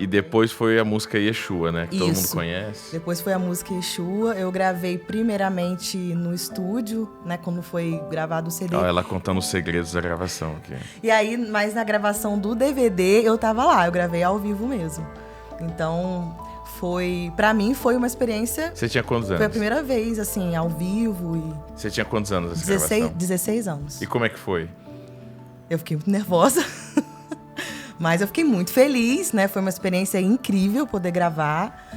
E depois foi a música Yeshua, né? Que todo mundo conhece. Depois foi a música Yeshua. Eu gravei primeiramente no estúdio, né? Quando foi gravado o CD. Ó, ela contando os segredos da gravação aqui. E aí, mas na gravação do DVD, eu tava lá. Eu gravei ao vivo mesmo. Então, pra mim, foi uma experiência... Você tinha quantos anos? Foi a primeira vez, assim, ao vivo. E... Você tinha quantos anos essa gravação? 16 anos. E como é que foi? Eu fiquei muito nervosa. Mas eu fiquei muito feliz, né? Foi uma experiência incrível poder gravar,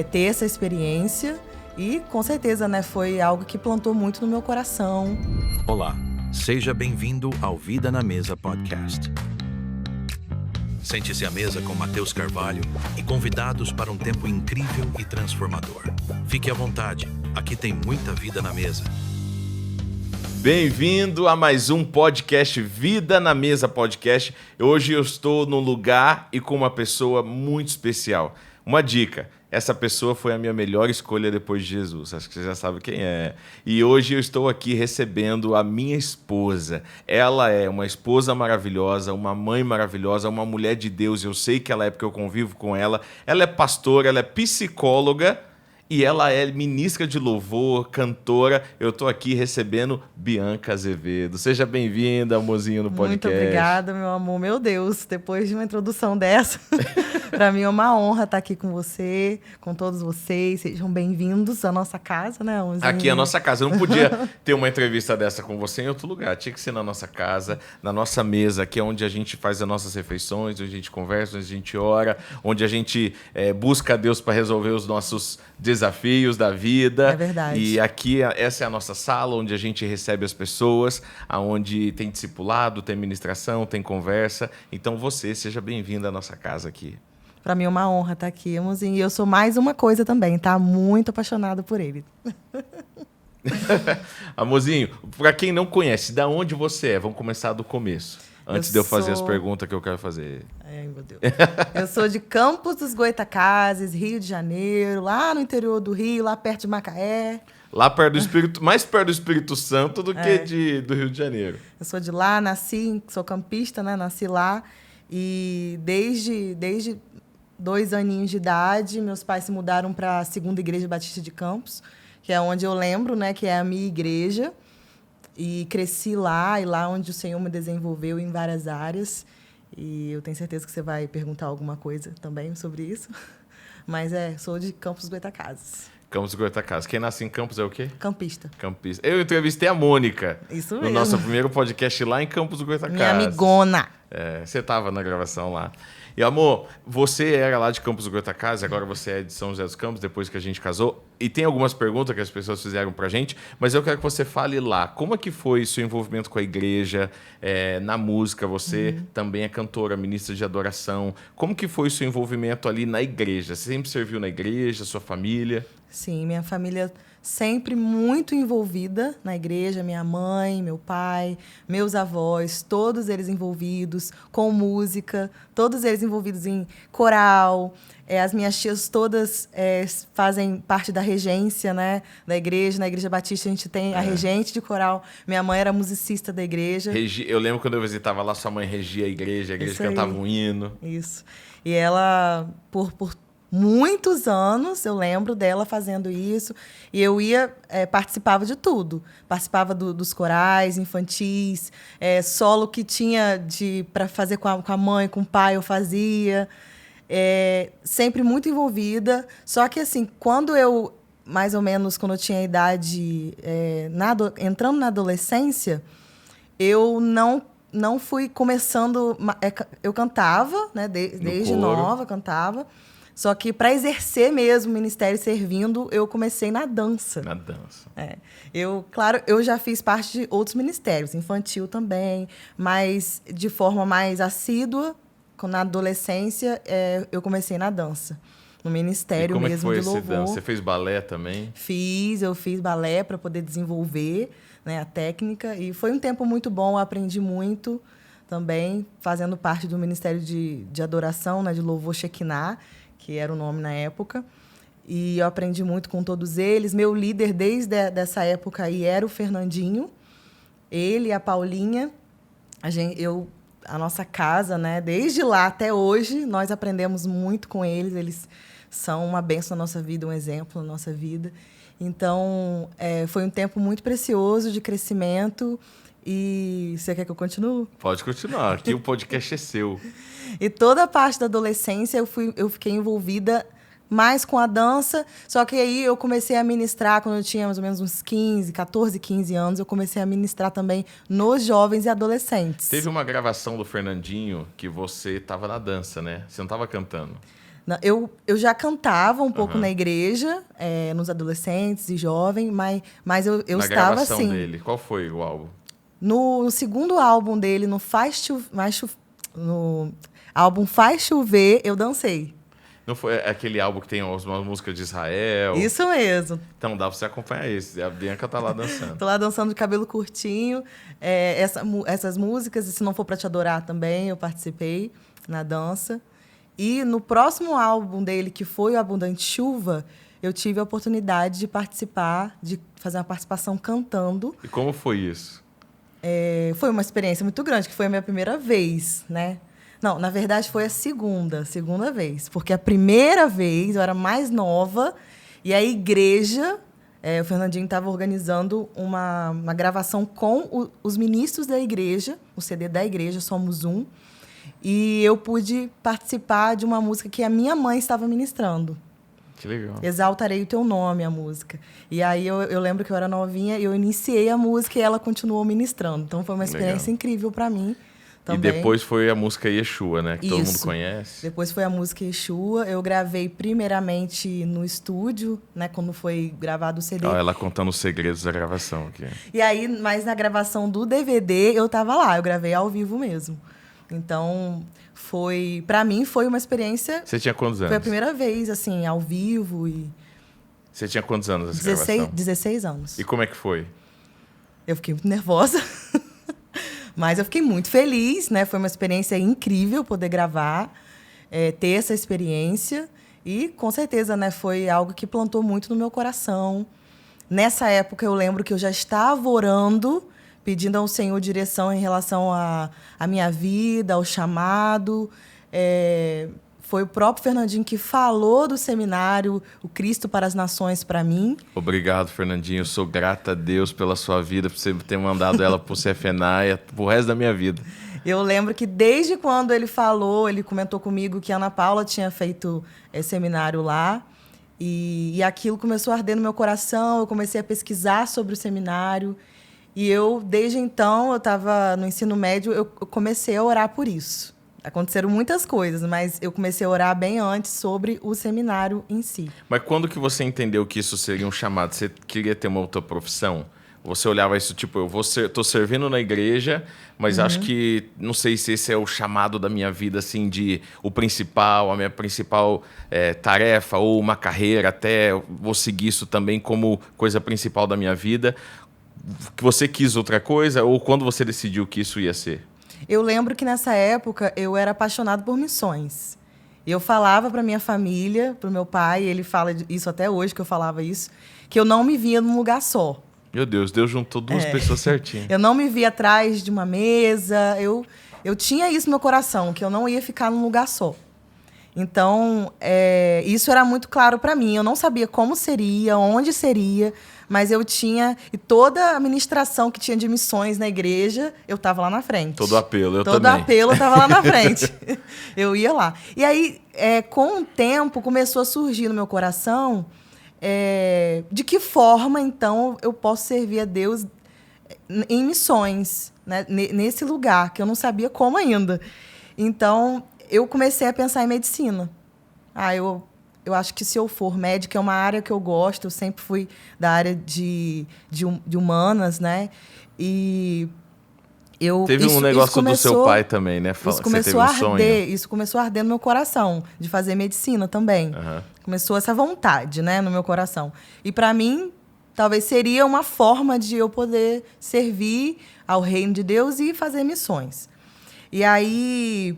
ter essa experiência. E, com certeza, né? Foi algo que plantou muito no meu coração. Olá, seja bem-vindo ao Vida na Mesa Podcast. Sente-se à mesa com Matheus Carvalho e convidados para um tempo incrível e transformador. Fique à vontade, aqui tem muita vida na mesa. Bem-vindo a mais um podcast Vida na Mesa Podcast. Hoje eu estou num lugar e com uma pessoa muito especial. Uma dica, essa pessoa foi a minha melhor escolha depois de Jesus. Acho que você já sabe quem é. E hoje eu estou aqui recebendo a minha esposa. Ela é uma esposa maravilhosa, uma mãe maravilhosa, uma mulher de Deus. Eu sei que ela é porque eu convivo com ela. Ela é pastora, ela é psicóloga. E ela é ministra de louvor, cantora. Eu estou aqui recebendo Bianca Azevedo. Seja bem-vinda, amorzinho, no podcast. Muito obrigada, meu amor. Meu Deus, depois de uma introdução dessa, para mim é uma honra estar aqui com você, com todos vocês. Sejam bem-vindos à nossa casa, né, amorzinho? Aqui é a nossa casa. Eu não podia ter uma entrevista dessa com você em outro lugar. Tinha que ser na nossa casa, na nossa mesa, que é onde a gente faz as nossas refeições, onde a gente conversa, onde a gente ora, onde a gente busca a Deus para resolver os nossos desafios da vida. É verdade. E aqui, essa é a nossa sala, onde a gente recebe as pessoas, onde tem discipulado, tem ministração, tem conversa. Então você, seja bem-vindo à nossa casa aqui. Para mim é uma honra estar aqui, amorzinho. E eu sou mais uma coisa também, tá? Muito apaixonada por ele. Amorzinho, para quem não conhece, da onde você é? Vamos começar do começo. Antes de eu fazer as perguntas que eu quero fazer. Ai, meu Deus. Eu sou de Campos dos Goytacazes, Rio de Janeiro, lá no interior do Rio, lá perto de Macaé. Lá perto do Espírito, mais perto do Espírito Santo do que do Rio de Janeiro. Eu sou de lá, sou campista, né? Nasci lá. E desde 2 aninhos de idade, meus pais se mudaram para a Segunda Igreja Batista de Campos, que é onde eu lembro, né? Que é a minha igreja. E cresci lá, e lá onde o Senhor me desenvolveu em várias áreas. E eu tenho certeza que você vai perguntar alguma coisa também sobre isso. Mas sou de Campos dos Goytacazes. Campos dos Goytacazes. Quem nasce em Campos é o quê? Campista. Campista. Eu entrevistei a Mônica. Isso no mesmo. nosso primeiro podcast lá em Campos dos Goytacazes. Minha amigona. Você estava na gravação lá. E, amor, você era lá de Campos dos Goytacazes, agora você é de São José dos Campos, depois que a gente casou. E tem algumas perguntas que as pessoas fizeram pra gente, mas eu quero que você fale lá. Como é que foi seu envolvimento com a igreja, na música? Você também é cantora, ministra de adoração. Como que foi seu envolvimento ali na igreja? Você sempre serviu na igreja, sua família? Sim, minha família sempre muito envolvida na igreja, minha mãe, meu pai, meus avós, todos eles envolvidos com música, todos eles envolvidos em coral. As minhas tias todas fazem parte da regência, né, da igreja. Na Igreja Batista a gente tem a regente de coral. Minha mãe era musicista da igreja. Eu lembro quando eu visitava lá, sua mãe regia a igreja cantava um hino. Isso. E ela, por muitos anos, eu lembro dela fazendo isso. E eu participava de tudo. Participava dos corais infantis, solo que tinha para fazer com a mãe, com o pai, eu fazia. Sempre muito envolvida. Só que, assim, quando eu tinha idade, entrando na adolescência, eu não fui começando... Eu cantava, né, desde nova, cantava. Só que, para exercer mesmo o ministério servindo, eu comecei na dança. Na dança. Eu já fiz parte de outros ministérios, infantil também, mas de forma mais assídua, na adolescência, eu comecei na dança. No ministério mesmo de louvor. Como é que foi esse dança? Você fez balé também? Eu fiz balé para poder desenvolver, né, a técnica. E foi um tempo muito bom, eu aprendi muito também, fazendo parte do Ministério de Adoração, né, de Louvor Shekinah, que era o nome na época. E eu aprendi muito com todos eles. Meu líder desde essa época aí era o Fernandinho. Ele e a Paulinha. Eu a nossa casa, né? Desde lá até hoje, nós aprendemos muito com eles. Eles são uma bênção na nossa vida, um exemplo na nossa vida. Então, foi um tempo muito precioso de crescimento. E você quer que eu continue? Pode continuar, aqui o podcast é seu. E toda a parte da adolescência eu fiquei envolvida mais com a dança, só que aí eu comecei a ministrar quando eu tinha mais ou menos uns 14, 15 anos, eu comecei a ministrar também nos jovens e adolescentes. Teve uma gravação do Fernandinho que você estava na dança, né? Você não estava cantando. Eu já cantava um pouco na igreja, nos adolescentes e jovens, mas eu estava assim. Na gravação dele, qual foi o álbum? No segundo álbum dele, no álbum Faz Chover, eu dancei. Não foi aquele álbum que tem umas músicas de Israel? Isso mesmo. Então dá pra você acompanhar esse. A Bianca tá lá dançando. Tô lá dançando de cabelo curtinho. Essas músicas, e Se Não For Pra Te Adorar também, eu participei na dança. E no próximo álbum dele, que foi o Abundante Chuva, eu tive a oportunidade de participar, de fazer uma participação cantando. E como foi isso? Foi uma experiência muito grande, que foi a minha primeira vez, né? Não, na verdade foi a segunda vez. Porque a primeira vez eu era mais nova e a igreja, o Fernandinho estava organizando uma gravação com os ministros da igreja, o CD da igreja, Somos Um. E eu pude participar de uma música que a minha mãe estava ministrando. Que legal. Exaltarei o Teu Nome, a música. E aí eu lembro que eu era novinha e eu iniciei a música e ela continuou ministrando. Então foi uma experiência incrível para mim também. E depois foi a música Yeshua, né? Que todo mundo conhece. Depois foi a música Yeshua. Eu gravei primeiramente no estúdio, né? Quando foi gravado o CD. Ela contando os segredos da gravação aqui. E aí, mas na gravação do DVD, eu tava lá. Eu gravei ao vivo mesmo. Então, para mim, foi uma experiência... Você tinha quantos anos? Foi a primeira vez, assim, ao vivo e... Você tinha quantos anos essa gravação? 16 anos. E como é que foi? Eu fiquei muito nervosa, mas eu fiquei muito feliz, né? Foi uma experiência incrível poder gravar, ter essa experiência e, com certeza, né, foi algo que plantou muito no meu coração. Nessa época, eu lembro que eu já estava orando, pedindo ao Senhor direção em relação à minha vida, ao chamado. Foi o próprio Fernandinho que falou do seminário, o Cristo para as Nações, para mim. Obrigado, Fernandinho. Eu sou grata a Deus pela sua vida, por você ter mandado ela para o CFNA pro resto da minha vida. Eu lembro que desde quando ele falou, ele comentou comigo que a Ana Paula tinha feito seminário lá. E aquilo começou a arder no meu coração, eu comecei a pesquisar sobre o seminário. E desde então, eu estava no ensino médio, eu comecei a orar por isso. Aconteceram muitas coisas, mas eu comecei a orar bem antes sobre o seminário em si. Mas quando que você entendeu que isso seria um chamado? Você queria ter uma outra profissão? Você olhava isso, tipo, tô servindo na igreja, mas acho que, não sei se esse é o chamado da minha vida, assim, a minha principal tarefa, ou uma carreira, até vou seguir isso também como coisa principal da minha vida. Que você quis outra coisa, ou quando você decidiu que isso ia ser? Eu lembro que nessa época eu era apaixonado por missões. E eu falava para minha família, para o meu pai, ele fala isso até hoje, que eu falava isso, que eu não me via num lugar só. Meu Deus, Deus juntou duas pessoas certinho. Eu não me via atrás de uma mesa, eu tinha isso no meu coração, que eu não ia ficar num lugar só. Então, isso era muito claro para mim. Eu não sabia como seria, onde seria, mas eu tinha... E toda a ministração que tinha de missões na igreja, eu estava lá na frente. Todo apelo, eu também. Todo apelo, eu estava lá na frente. Eu ia lá. E aí, com o tempo, começou a surgir no meu coração de que forma, então, eu posso servir a Deus em missões, né? Nesse lugar, que eu não sabia como ainda. Então, eu comecei a pensar em medicina. Eu acho que se eu for médica, é uma área que eu gosto. Eu sempre fui da área de humanas, né? E teve um negócio do seu pai também, né? Isso começou a arder. Isso começou a arder no meu coração, de fazer medicina também. Começou essa vontade, né, no meu coração. E para mim, talvez seria uma forma de eu poder servir ao reino de Deus e fazer missões. E aí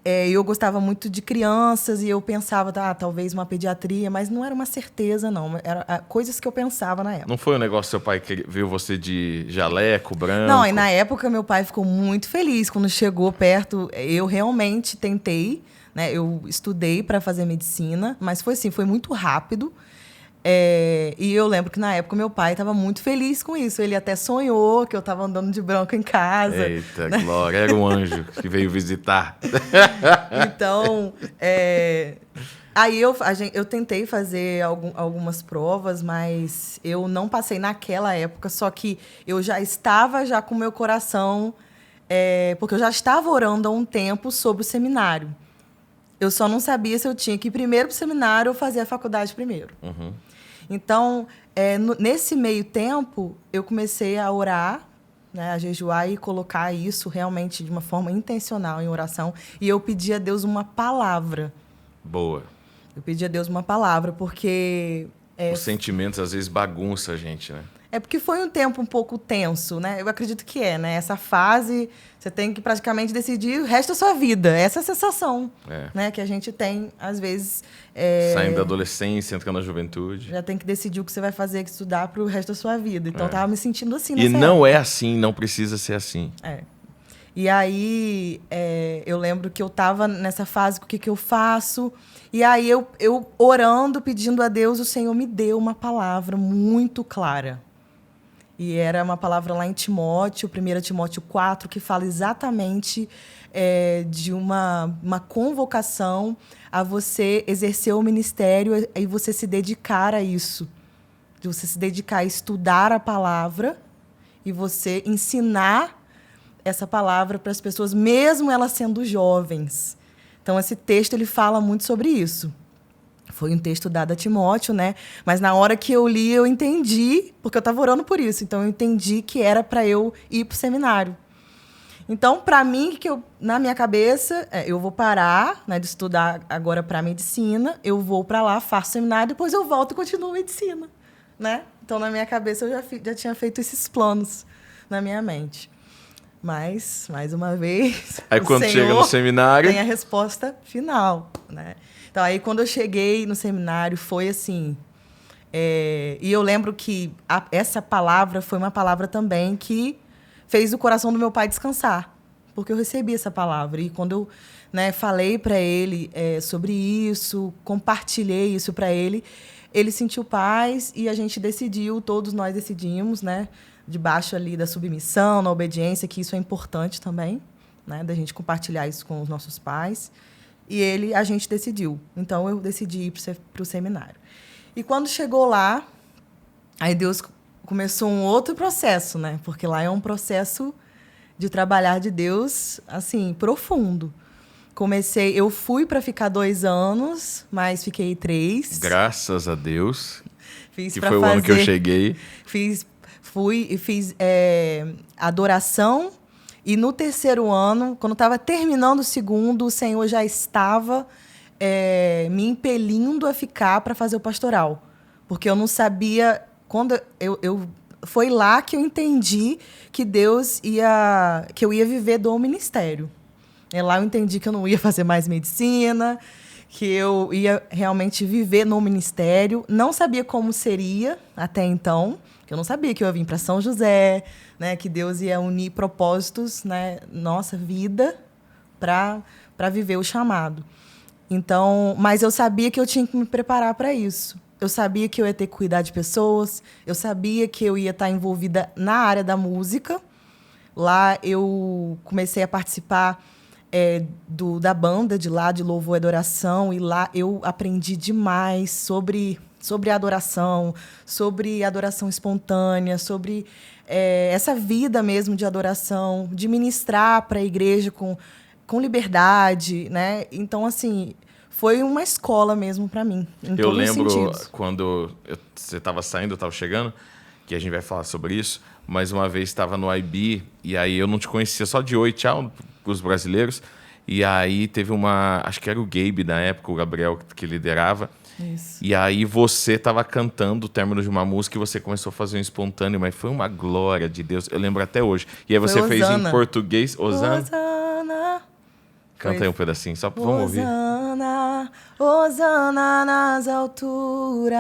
eu gostava muito de crianças e eu pensava, talvez uma pediatria, mas não era uma certeza, não. Era coisas que eu pensava na época. Não foi um negócio seu pai que viu você de jaleco, branco? Não, e na época meu pai ficou muito feliz quando chegou perto. Eu realmente tentei, né? Eu estudei para fazer medicina, mas foi assim, foi muito rápido. E eu lembro que na época meu pai estava muito feliz com isso. Ele até sonhou que eu estava andando de branco em casa. Eita, né? Glória, era um anjo que veio visitar. Então, aí eu tentei fazer algumas provas, mas eu não passei naquela época, só que eu já estava com o meu coração, porque eu já estava orando há um tempo sobre o seminário. Eu só não sabia se eu tinha que ir primeiro para o seminário ou fazer a faculdade primeiro. Uhum. Então, nesse meio tempo, eu comecei a orar, né, a jejuar e colocar isso realmente de uma forma intencional em oração. E eu pedi a Deus uma palavra. Boa. Eu pedi a Deus uma palavra, porque... Os sentimentos, às vezes, bagunçam a gente, né? É porque foi um tempo um pouco tenso, né? Eu acredito que né? Essa fase, você tem que praticamente decidir o resto da sua vida. Essa é a sensação, né? Que a gente tem, às vezes... Saindo da adolescência, entrando na juventude. Já tem que decidir o que você vai fazer, que estudar para o resto da sua vida. Então, eu estava me sentindo assim nessa época. Não é assim, não precisa ser assim. E aí, eu lembro que eu estava nessa fase, o que eu faço? E aí, eu orando, pedindo a Deus, o Senhor me deu uma palavra muito clara. E era uma palavra lá em Timóteo, 1 Timóteo 4, que fala exatamente de uma convocação a você exercer o ministério e você se dedicar a isso. De você se dedicar a estudar a palavra e você ensinar essa palavra para as pessoas, mesmo elas sendo jovens. Então, esse texto ele fala muito sobre isso. Foi um texto dado a Timóteo, né? Mas na hora que eu li, eu entendi, porque eu estava orando por isso. Então, eu entendi que era para eu ir para o seminário. Então, para mim, na minha cabeça, eu vou parar, né, de estudar agora para medicina, eu vou para lá, faço seminário, depois eu volto e continuo medicina, né? Então, na minha cabeça, eu já tinha feito esses planos na minha mente. Mas, mais uma vez, aí quando chega no seminário, tem a resposta final, né? Então, aí, quando eu cheguei no seminário, foi assim... e eu lembro que essa palavra foi uma palavra também que fez o coração do meu pai descansar. Porque eu recebi essa palavra. E quando eu falei para ele sobre isso, compartilhei isso para ele, ele sentiu paz e a gente decidiu, todos nós decidimos, né? Debaixo ali da submissão, na obediência, que isso é importante também, né? Da gente compartilhar isso com os nossos pais. E a gente decidiu. Então, eu decidi ir para o seminário. E quando chegou lá, aí Deus começou um outro processo, né? Porque lá é um processo de trabalhar de Deus, assim, profundo. Eu fui para ficar 2 anos, mas fiquei 3. Graças a Deus. Fiz que foi o ano que eu cheguei. Fui e fiz adoração. E no 3º ano, quando estava terminando o 2º, o Senhor já estava me impelindo a ficar para fazer o pastoral. Porque eu não sabia... Foi lá que eu entendi que que eu ia viver do ministério. Lá eu entendi que eu não ia fazer mais medicina, que eu ia realmente viver no ministério. Não sabia como seria até então, que eu não sabia que eu ia vir para São José, né, que Deus ia unir propósitos, né, nossa vida para viver o chamado. Então, mas eu sabia que eu tinha que me preparar para isso. Eu sabia que eu ia ter que cuidar de pessoas, eu sabia que eu ia estar envolvida na área da música. Lá eu comecei a participar da banda de lá, de louvor e adoração, e lá eu aprendi demais sobre adoração, sobre adoração espontânea, sobre essa vida mesmo de adoração, de ministrar para a igreja com liberdade, né? Então, assim, foi uma escola mesmo para mim, em eu todos os lembro sentidos. Quando você estava saindo, eu estava chegando, que a gente vai falar sobre isso, mas uma vez estava no IB, e aí eu não te conhecia, só de oi, tchau, os brasileiros, e aí teve acho que era o Gabe na época, o Gabriel que liderava, Isso. E aí você estava cantando o término de uma música e você começou a fazer um espontâneo, mas foi uma glória de Deus, eu lembro até hoje. E aí você fez em português, Hosana. Hosana. Canta aí um pedacinho, só vamos ouvir. Hosana, Hosana nas alturas.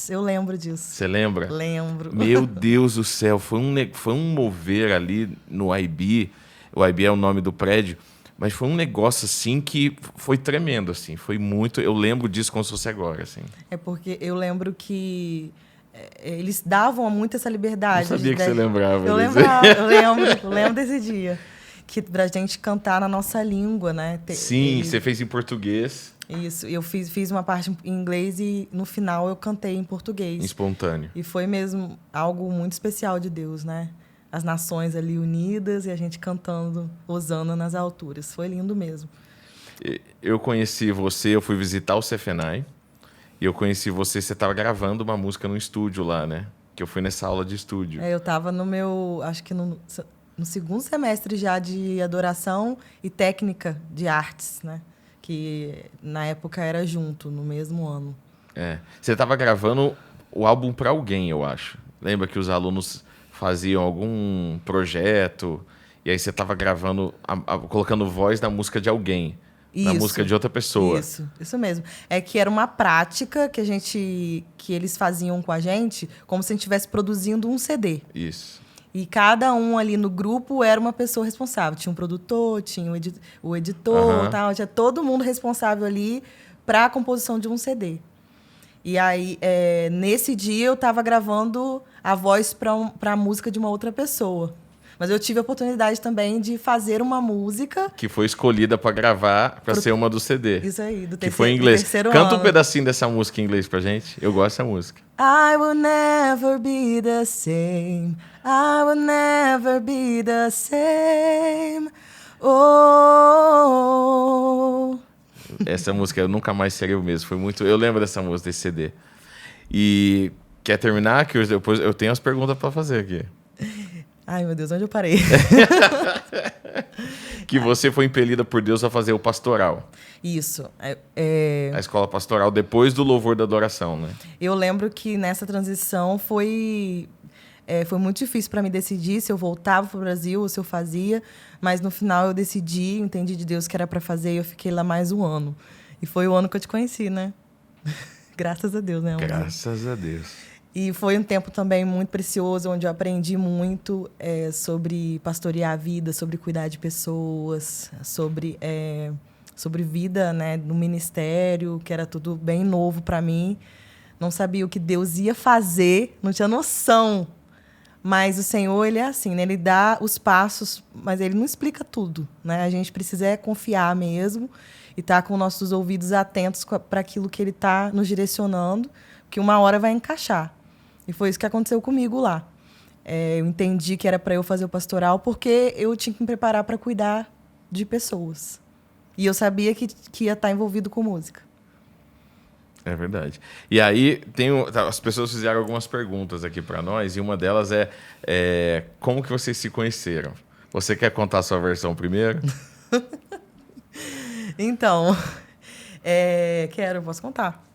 Eu lembro disso. Você lembra? Lembro. Meu Deus do céu, foi um mover ali no IB. O IB é o nome do prédio, mas foi um negócio assim que foi tremendo, assim. Foi muito. Eu lembro disso como se fosse agora, assim. É porque eu lembro que eles davam muito essa liberdade. Eu sabia que você lembrava Eu disso. lembrava, eu lembro desse dia. Que pra gente cantar na nossa língua, né? Sim, você fez em português. Isso, eu fiz uma parte em inglês e no final eu cantei em português. Espontâneo. E foi mesmo algo muito especial de Deus, né? As nações ali unidas e a gente cantando Hosana nas alturas. Foi lindo mesmo. Eu conheci você, eu fui visitar o Cefenai. E eu conheci você estava gravando uma música no estúdio lá, né? Que eu fui nessa aula de estúdio. Eu estava no meu, acho que no segundo semestre já de adoração e técnica de artes, né? Que na época era junto, no mesmo ano. Você estava gravando o álbum para alguém, eu acho. Lembra que os alunos faziam algum projeto e aí você estava gravando, colocando voz na música de alguém, na música de outra pessoa. Isso mesmo. É que era uma prática que eles faziam com a gente, como se a gente estivesse produzindo um CD. Isso. E cada um ali no grupo era uma pessoa responsável. Tinha um produtor, tinha o editor, tal, tinha todo mundo responsável ali para a composição de um CD. E aí, nesse dia, eu estava gravando a voz para a música de uma outra pessoa. Mas eu tive a oportunidade também de fazer uma música... Que foi escolhida para gravar, para ser uma do CD. Isso aí, do terceiro ano. Que foi em inglês. Canta um pedacinho dessa música em inglês pra gente. Eu gosto dessa música. I will never be the same. I will never be the same. Oh. Essa música, Eu Nunca Mais Serei o Mesmo. Foi muito... Eu lembro dessa música, desse CD. E quer terminar? Que depois eu tenho as perguntas para fazer aqui. Ai, meu Deus, onde eu parei? Que você foi impelida por Deus a fazer o pastoral. Isso. A escola pastoral depois do louvor da adoração, né? Eu lembro que nessa transição foi muito difícil para me decidir se eu voltava para o Brasil ou se eu fazia, mas no final eu decidi, entendi de Deus que era para fazer e eu fiquei lá mais um ano. E foi o ano que eu te conheci, né? Graças a Deus, né? Graças a Deus. E foi um tempo também muito precioso, onde eu aprendi muito sobre pastorear a vida, sobre cuidar de pessoas, sobre vida, né, no ministério, que era tudo bem novo para mim. Não sabia o que Deus ia fazer, não tinha noção. Mas o Senhor, ele é assim, né? Ele dá os passos, mas ele não explica tudo, né? A gente precisa confiar mesmo e estar com nossos ouvidos atentos para aquilo que ele está nos direcionando, que uma hora vai encaixar. E foi isso que aconteceu comigo lá. Eu entendi que era para eu fazer o pastoral porque eu tinha que me preparar para cuidar de pessoas. E eu sabia que ia estar envolvido com música. É verdade. E aí, as pessoas fizeram algumas perguntas aqui para nós, e uma delas é como que vocês se conheceram? Você quer contar a sua versão primeiro? Então, posso contar.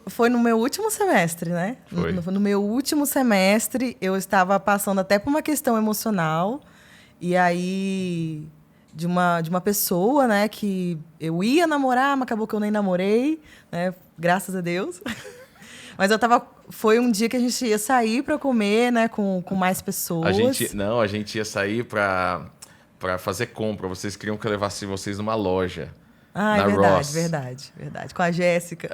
Foi no meu último semestre, né? No meu último semestre, eu estava passando até por uma questão emocional. E aí, de uma pessoa, né? Que eu ia namorar, mas acabou que eu nem namorei, né? Graças a Deus. Mas foi um dia que a gente ia sair para comer, né? Com mais pessoas. A gente ia sair para fazer compra. Vocês queriam que eu levasse vocês numa loja. Ah, é verdade. Com a Jéssica.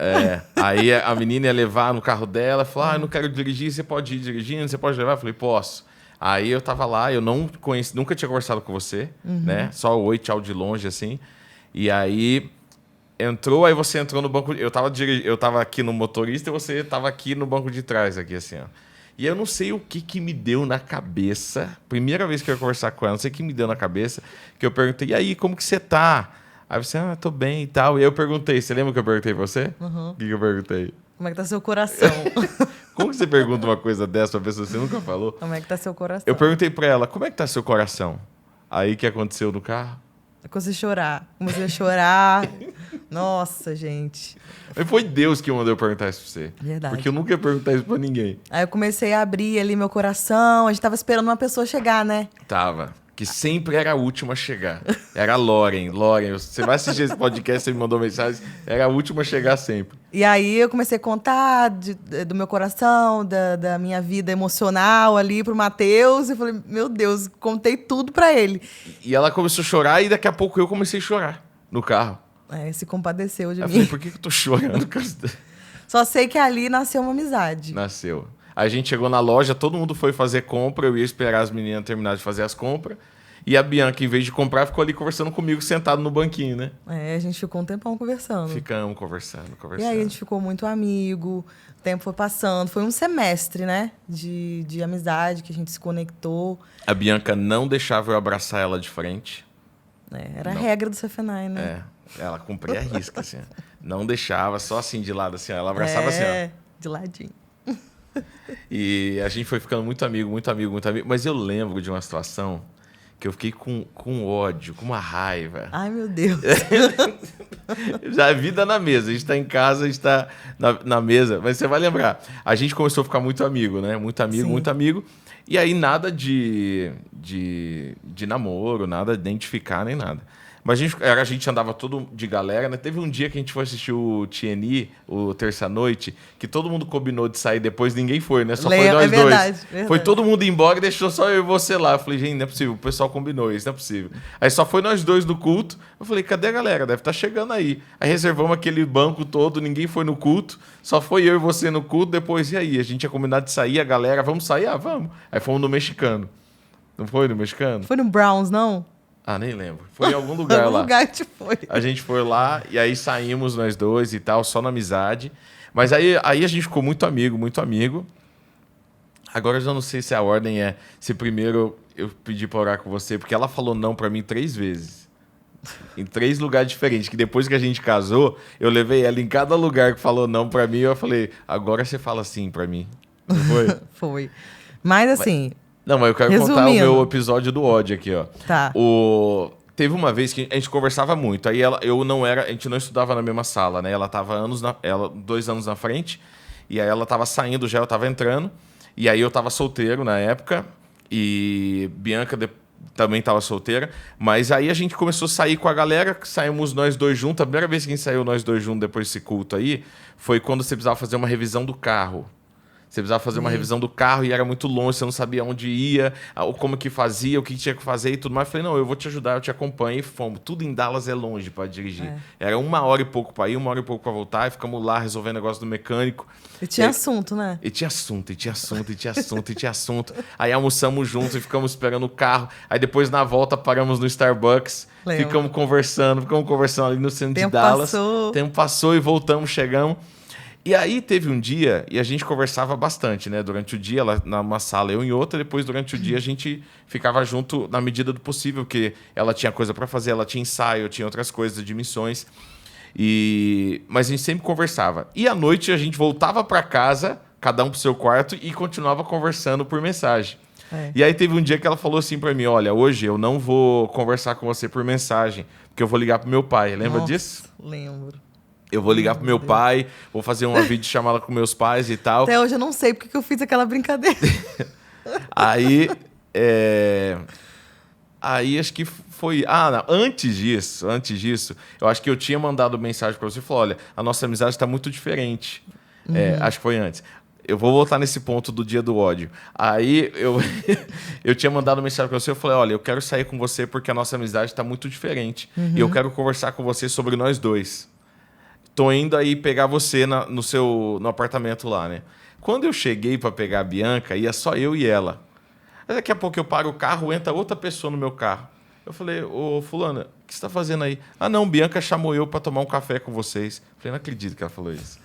Aí a menina ia levar no carro dela, falou, eu não quero dirigir, você pode ir dirigindo, você pode levar? Eu falei, posso. Aí eu tava lá, eu não conheci, nunca tinha conversado com você, né? Só oi, tchau de longe, assim. E aí aí você entrou no banco, eu tava aqui no motorista e você tava aqui no banco de trás, aqui assim, ó. E eu não sei o que me deu na cabeça, primeira vez que eu ia conversar com ela, não sei o que me deu na cabeça, que eu perguntei, e aí, como que você tá? Aí você, tô bem e tal. E eu perguntei, você lembra que eu perguntei pra você? O que eu perguntei? Como é que tá seu coração? Como que você pergunta uma coisa dessa pra pessoa que você nunca falou? Como é que tá seu coração? Eu perguntei pra ela, como é que tá seu coração? Aí, o que aconteceu no carro? Eu comecei a chorar. Nossa, gente. Mas foi Deus que mandou eu perguntar isso pra você. Verdade. Porque eu nunca ia perguntar isso pra ninguém. Aí eu comecei a abrir ali meu coração. A gente tava esperando uma pessoa chegar, né? Tava. que sempre era a última a chegar. Era a Lauren. Lauren, você vai assistir esse podcast, você me mandou mensagem, era a última a chegar sempre. E aí eu comecei a contar do meu coração, da minha vida emocional ali pro Matheus. E falei, meu Deus, contei tudo pra ele. E ela começou a chorar e daqui a pouco eu comecei a chorar no carro. Se compadeceu de Eu mim. falei, por que eu tô chorando? Só sei que ali nasceu uma amizade. Nasceu. Aí a gente chegou na loja, todo mundo foi fazer compra, eu ia esperar as meninas terminar de fazer as compras. E a Bianca, em vez de comprar, ficou ali conversando comigo, sentado no banquinho, né? A gente ficou um tempão conversando. Ficamos conversando. E aí a gente ficou muito amigo, o tempo foi passando. Foi um semestre, né? De amizade, que a gente se conectou. A Bianca não deixava eu abraçar ela de frente. Era a regra do Cefenai, né? Ela cumpria a risca, assim. Não deixava, só assim de lado, assim. Ela abraçava assim, ó. De ladinho. E a gente foi ficando muito amigo, muito amigo, muito amigo. Mas eu lembro de uma situação que eu fiquei com ódio, com uma raiva. Ai, meu Deus. Já vida na mesa. A gente tá em casa, a gente tá na mesa. Mas você vai lembrar. A gente começou a ficar muito amigo, né? Muito amigo, Sim. muito amigo. E aí nada de namoro, nada de identificar, nem nada. Mas a gente andava todo de galera, né? Teve um dia que a gente foi assistir o TNI, o Terça-Noite, que todo mundo combinou de sair, depois ninguém foi, né? Só foi nós verdade, dois. verdade. Foi todo mundo embora e deixou só eu e você lá. Eu falei, gente, não é possível, o pessoal combinou isso, não é possível. Aí só foi nós dois no culto. Eu falei, cadê a galera? Deve estar chegando aí. Aí reservamos aquele banco todo, ninguém foi no culto, só foi eu e você no culto. Depois, e aí? A gente tinha combinado de sair, a galera, vamos sair? Ah, vamos. Aí fomos no Mexicano. Não foi no Mexicano? Foi no Browns, não? Ah, nem lembro. Foi em algum lugar Algum lá. lugar que foi. A gente foi lá e aí saímos nós dois e tal, só na amizade. Mas aí a gente ficou muito amigo, muito amigo. Agora eu já não sei se a ordem é se primeiro eu pedi pra orar com você, porque ela falou não pra mim 3 vezes. Em 3 lugares diferentes. Que depois que a gente casou, eu levei ela em cada lugar que falou não pra mim. Eu falei, agora você fala sim pra mim. Não foi? Foi. Mas assim... Não, mas eu quero contar o Resumindo. meu episódio do ódio aqui, ó. Tá. Teve uma vez que a gente conversava muito. Aí a gente não estudava na mesma sala, né? Ela tava 2 anos na frente. E aí ela tava saindo já, eu tava entrando. E aí eu tava solteiro na época. E Bianca também tava solteira. Mas aí a gente começou a sair com a galera. Saímos nós dois juntos. A primeira vez que a gente saiu nós dois juntos depois desse culto aí foi quando você precisava fazer uma revisão do carro. Você precisava fazer uma revisão do carro e era muito longe, você não sabia onde ia, como que fazia, o que tinha que fazer e tudo mais. Eu falei, não, eu vou te ajudar, eu te acompanho. E fomos. Tudo em Dallas é longe para dirigir. Era 1 hora e pouco para ir, 1 hora e pouco para voltar. E ficamos lá resolvendo negócio do mecânico. E tinha assunto, né? E tinha assunto. Aí almoçamos juntos e ficamos esperando o carro. Aí depois, na volta, paramos no Starbucks. Lembro. Ficamos conversando ali no centro de Tempo Dallas. passou. Tempo passou e voltamos, chegamos. E aí teve um dia, e a gente conversava bastante, né? Durante o dia, ela numa sala, eu em outra. Depois, durante o dia, a gente ficava junto na medida do possível, porque ela tinha coisa para fazer, ela tinha ensaio, eu tinha outras coisas de missões. Mas a gente sempre conversava. E à noite, a gente voltava para casa, cada um pro seu quarto, e continuava conversando por mensagem. E aí teve um dia que ela falou assim para mim, olha, hoje eu não vou conversar com você por mensagem, porque eu vou ligar pro meu pai. Lembra disso? Lembro. Eu vou ligar pro meu pai, vou fazer uma videochamada com meus pais e tal. Até hoje eu não sei porque que eu fiz aquela brincadeira. Aí acho que foi... não, antes disso, eu acho que eu tinha mandado mensagem pra você e falou, olha, a nossa amizade tá muito diferente. Acho que foi antes. Eu vou voltar nesse ponto do dia do ódio. Aí eu tinha mandado mensagem pra você, eu falei, olha, eu quero sair com você porque a nossa amizade tá muito diferente. E eu quero conversar com você sobre nós dois. Tô indo aí pegar você no apartamento lá, né? Quando eu cheguei para pegar a Bianca, ia só eu e ela. Aí daqui a pouco eu paro o carro, entra outra pessoa no meu carro. Eu falei, ô fulana, o que você tá fazendo aí? Ah não, Bianca chamou eu para tomar um café com vocês. Eu falei, não acredito que ela falou isso.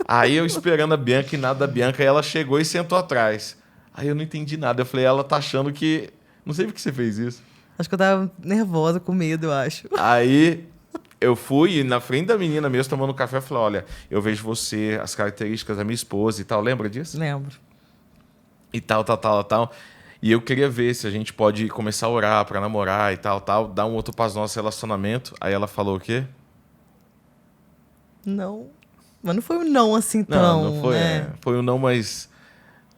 Aí eu esperando a Bianca e nada da Bianca, e ela chegou e sentou atrás. Aí eu não entendi nada. Eu falei, ela tá achando que... Não sei por que você fez isso. Acho que eu tava nervosa, com medo, eu acho. Aí... Eu fui na frente da menina mesmo, tomando café, e falei, olha, eu vejo você, as características da minha esposa e tal. Lembra disso? Lembro. E tal. E eu queria ver se a gente pode começar a orar pra namorar e tal, dar um outro passo no nosso relacionamento. Aí ela falou o quê? Não. Mas não foi um não assim tão... Não foi. né? Foi um não, mas...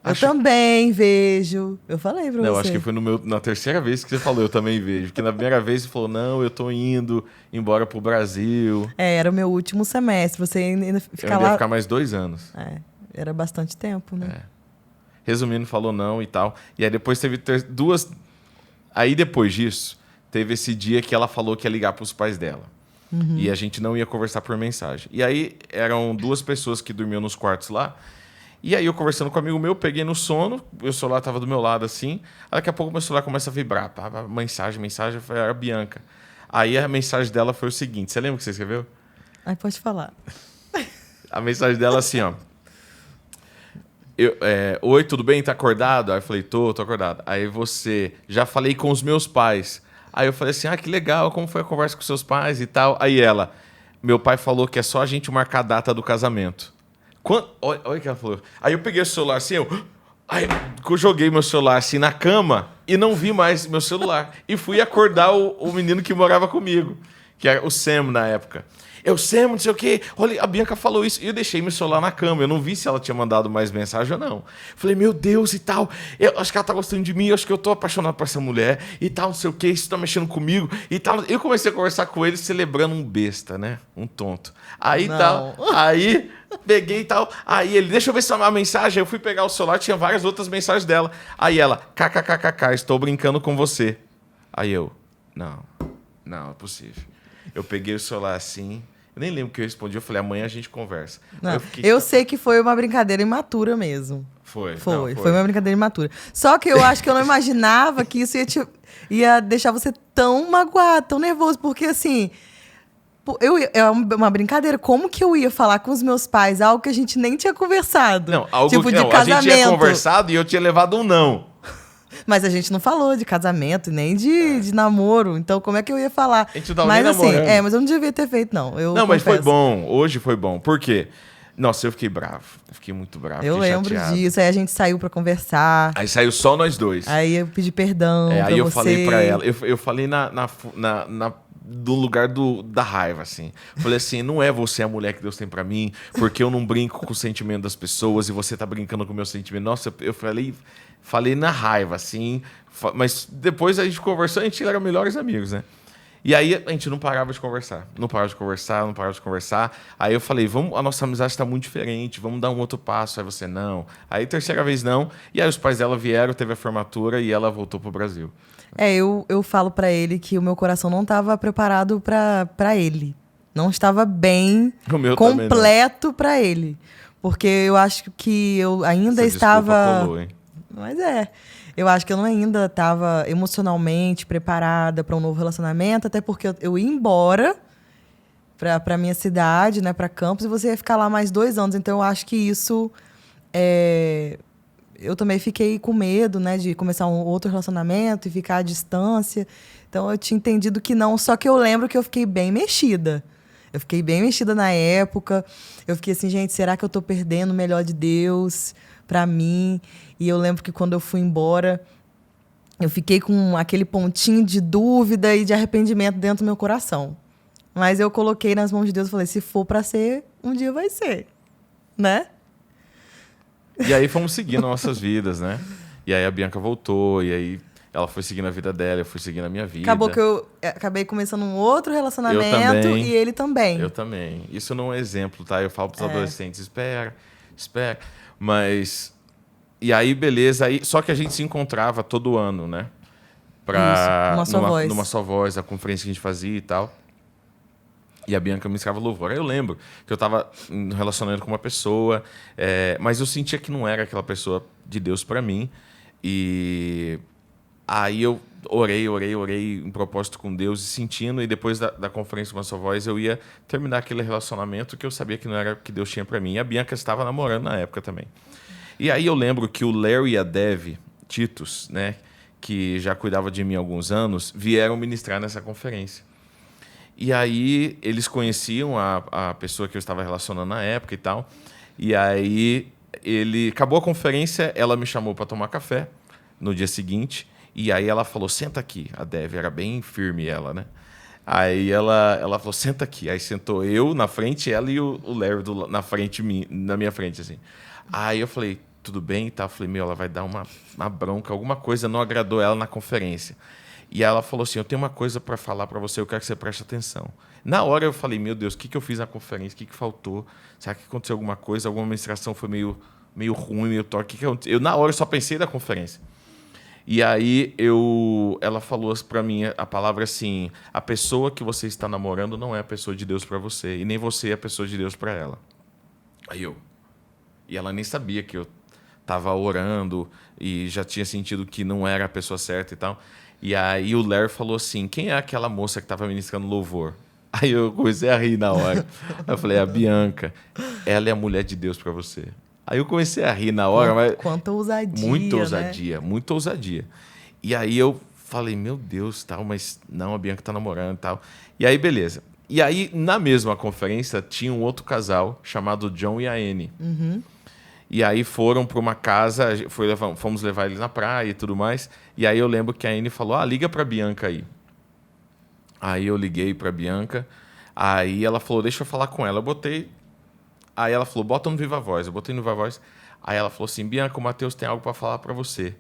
Eu também vejo. Eu falei pra você. Não, acho que foi na terceira vez que você falou, eu também vejo. Porque na primeira vez você falou, não, eu tô indo embora pro Brasil. Era o meu último semestre. Você ainda fica Eu ainda lá... ia ficar mais 2 anos. Era bastante tempo, né? Resumindo, falou não e tal. E aí depois teve 2... Aí depois disso, teve esse dia que ela falou que ia ligar pros pais dela. E a gente não ia conversar por mensagem. E aí eram 2 pessoas que dormiam nos quartos lá. E aí eu conversando com um amigo meu, peguei no sono, meu celular tava do meu lado assim. Aí daqui a pouco meu celular começa a vibrar. Mensagem, foi a Bianca. Aí a mensagem dela foi o seguinte, você lembra o que você escreveu? Aí pode falar. A mensagem dela assim, ó. Oi, tudo bem? Tá acordado? Aí eu falei, tô acordado. Aí você, já falei com os meus pais. Aí eu falei assim, que legal, como foi a conversa com seus pais e tal? Aí ela, meu pai falou que é só a gente marcar a data do casamento. Olha o que ela falou. Aí eu peguei o celular assim, aí eu joguei meu celular assim na cama e não vi mais meu celular. E fui acordar o menino que morava comigo, que era o Sam na época. Sam, não sei o quê. Olha, a Bianca falou isso. E eu deixei meu celular na cama. Eu não vi se ela tinha mandado mais mensagem ou não. Falei, meu Deus e tal. Eu acho que ela tá gostando de mim. Eu acho que eu tô apaixonado por essa mulher. E tal, não sei o quê. Isso tá mexendo comigo. E tal. Eu comecei a conversar com ele celebrando um besta, né? Um tonto. Aí tal. Aí peguei e tal. Aí ele, deixa eu ver se é uma mensagem. Eu fui pegar o celular. Tinha várias outras mensagens dela. Aí ela, kkkk, estou brincando com você. Aí eu, não é possível. Eu peguei o celular assim... Eu nem lembro o que eu respondi. Eu falei, amanhã a gente conversa. Não, eu sei que foi uma brincadeira imatura mesmo. Foi uma brincadeira imatura. Só que eu acho que eu não imaginava que isso ia deixar você tão magoado, tão nervoso. Porque, assim, é uma brincadeira. Como que eu ia falar com os meus pais algo que a gente nem tinha conversado? Não, algo tipo, que de não, casamento. a gente tinha conversado e eu tinha levado um não. Mas a gente não falou de casamento, nem de namoro. Então, como é que eu ia falar? A gente não tava nem namorando. Mas eu não devia ter feito, não. Mas foi bom. Hoje foi bom. Por quê? Nossa, eu fiquei bravo. Eu fiquei muito bravo. Eu lembro disso. Aí a gente saiu pra conversar. Aí saiu só nós 2. Aí eu pedi perdão pra aí eu você. Falei pra ela. Eu falei do lugar da raiva, assim. Falei assim, não é você a mulher que Deus tem pra mim, porque eu não brinco com o sentimento das pessoas e você tá brincando com o meu sentimento. Nossa, eu falei na raiva, assim. Mas depois a gente conversou, a gente era melhores amigos, né? E aí a gente não parava de conversar. Não parava de conversar. Aí eu falei, a nossa amizade está muito diferente, vamos dar um outro passo. Aí você, não. Aí terceira vez, não. E aí os pais dela vieram, teve a formatura e ela voltou pro Brasil. Eu falo pra ele que o meu coração não estava preparado pra ele. Não estava bem completo pra ele. Porque eu acho que eu ainda estava... Colou, hein? Mas eu acho que eu ainda estava emocionalmente preparada para um novo relacionamento, até porque eu ia embora para minha cidade, né, para Campos, e você ia ficar lá mais 2 anos. Então, eu acho que isso... eu também fiquei com medo, né, de começar um outro relacionamento e ficar à distância. Então, eu tinha entendido que não. Só que eu lembro que eu fiquei bem mexida. Eu fiquei bem mexida na época. Eu fiquei assim, gente, será que eu estou perdendo o melhor de Deus para mim? E eu lembro que quando eu fui embora, eu fiquei com aquele pontinho de dúvida e de arrependimento dentro do meu coração. Mas eu coloquei nas mãos de Deus e falei, se for para ser, um dia vai ser, né? E aí fomos seguindo nossas vidas, né? E aí a Bianca voltou, e aí ela foi seguindo a vida dela, eu fui seguindo a minha vida. Acabou que eu acabei começando um outro relacionamento e ele também. Eu também. Isso não é exemplo, tá? Eu falo pros adolescentes, espera. Mas... E aí, beleza. Só que a gente se encontrava todo ano, né? Numa só voz, a conferência que a gente fazia e tal. E a Bianca me escrava louvor. Aí eu lembro que eu estava relacionando com uma pessoa, mas eu sentia que não era aquela pessoa de Deus para mim. E aí eu orei em propósito com Deus e sentindo. E depois da conferência com uma só voz, eu ia terminar aquele relacionamento que eu sabia que não era o que Deus tinha para mim. E a Bianca estava namorando na época também. E aí eu lembro que o Larry e a Dev Titus, né, que já cuidava de mim há alguns anos, vieram ministrar nessa conferência. E aí eles conheciam a pessoa que eu estava relacionando na época e tal. E aí acabou a conferência, ela me chamou para tomar café no dia seguinte. E aí ela falou, senta aqui. A Dev era bem firme, ela, né? Aí ela falou, senta aqui. Aí sentou eu na frente, ela e o Larry na minha frente, assim. Aí eu falei, tudo bem e tal. Eu falei, ela vai dar uma bronca, alguma coisa não agradou ela na conferência. E ela falou assim, eu tenho uma coisa para falar para você, eu quero que você preste atenção. Na hora eu falei, meu Deus, o que eu fiz na conferência? O que faltou? Será que aconteceu alguma coisa? Alguma ministração foi meio ruim, meio torta? O que aconteceu? Na hora eu só pensei na conferência. E aí ela falou para mim a palavra assim, a pessoa que você está namorando não é a pessoa de Deus para você, e nem você é a pessoa de Deus para ela. E ela nem sabia que eu estava orando e já tinha sentido que não era a pessoa certa e tal. E aí o Larry falou assim, quem é aquela moça que estava ministrando louvor? Aí eu comecei a rir na hora. Aí eu falei, a Bianca, ela é a mulher de Deus para você. Aí eu comecei a rir na hora. Mas quanta ousadia, muita ousadia, né? muita ousadia. E aí eu falei, meu Deus, tal, mas não, a Bianca tá namorando e tal. E aí, beleza. E aí, na mesma conferência, tinha um outro casal chamado John e a Annie. Uhum. E aí foram para uma casa, fomos levar eles na praia e tudo mais. E aí eu lembro que a Annie falou, liga pra Bianca aí. Aí eu liguei pra Bianca. Aí ela falou, deixa eu falar com ela. Eu botei... Aí ela falou, bota no Viva Voz. Eu botei no Viva Voz. Aí ela falou assim, Bianca, o Matheus tem algo para falar para você. Eu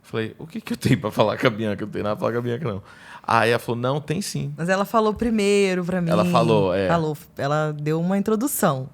falei, o que eu tenho para falar com a Bianca? Eu não tenho nada para falar com a Bianca, não. Aí ela falou, não, tem sim. Mas ela falou primeiro para mim. Ela falou, Falou, ela deu uma introdução.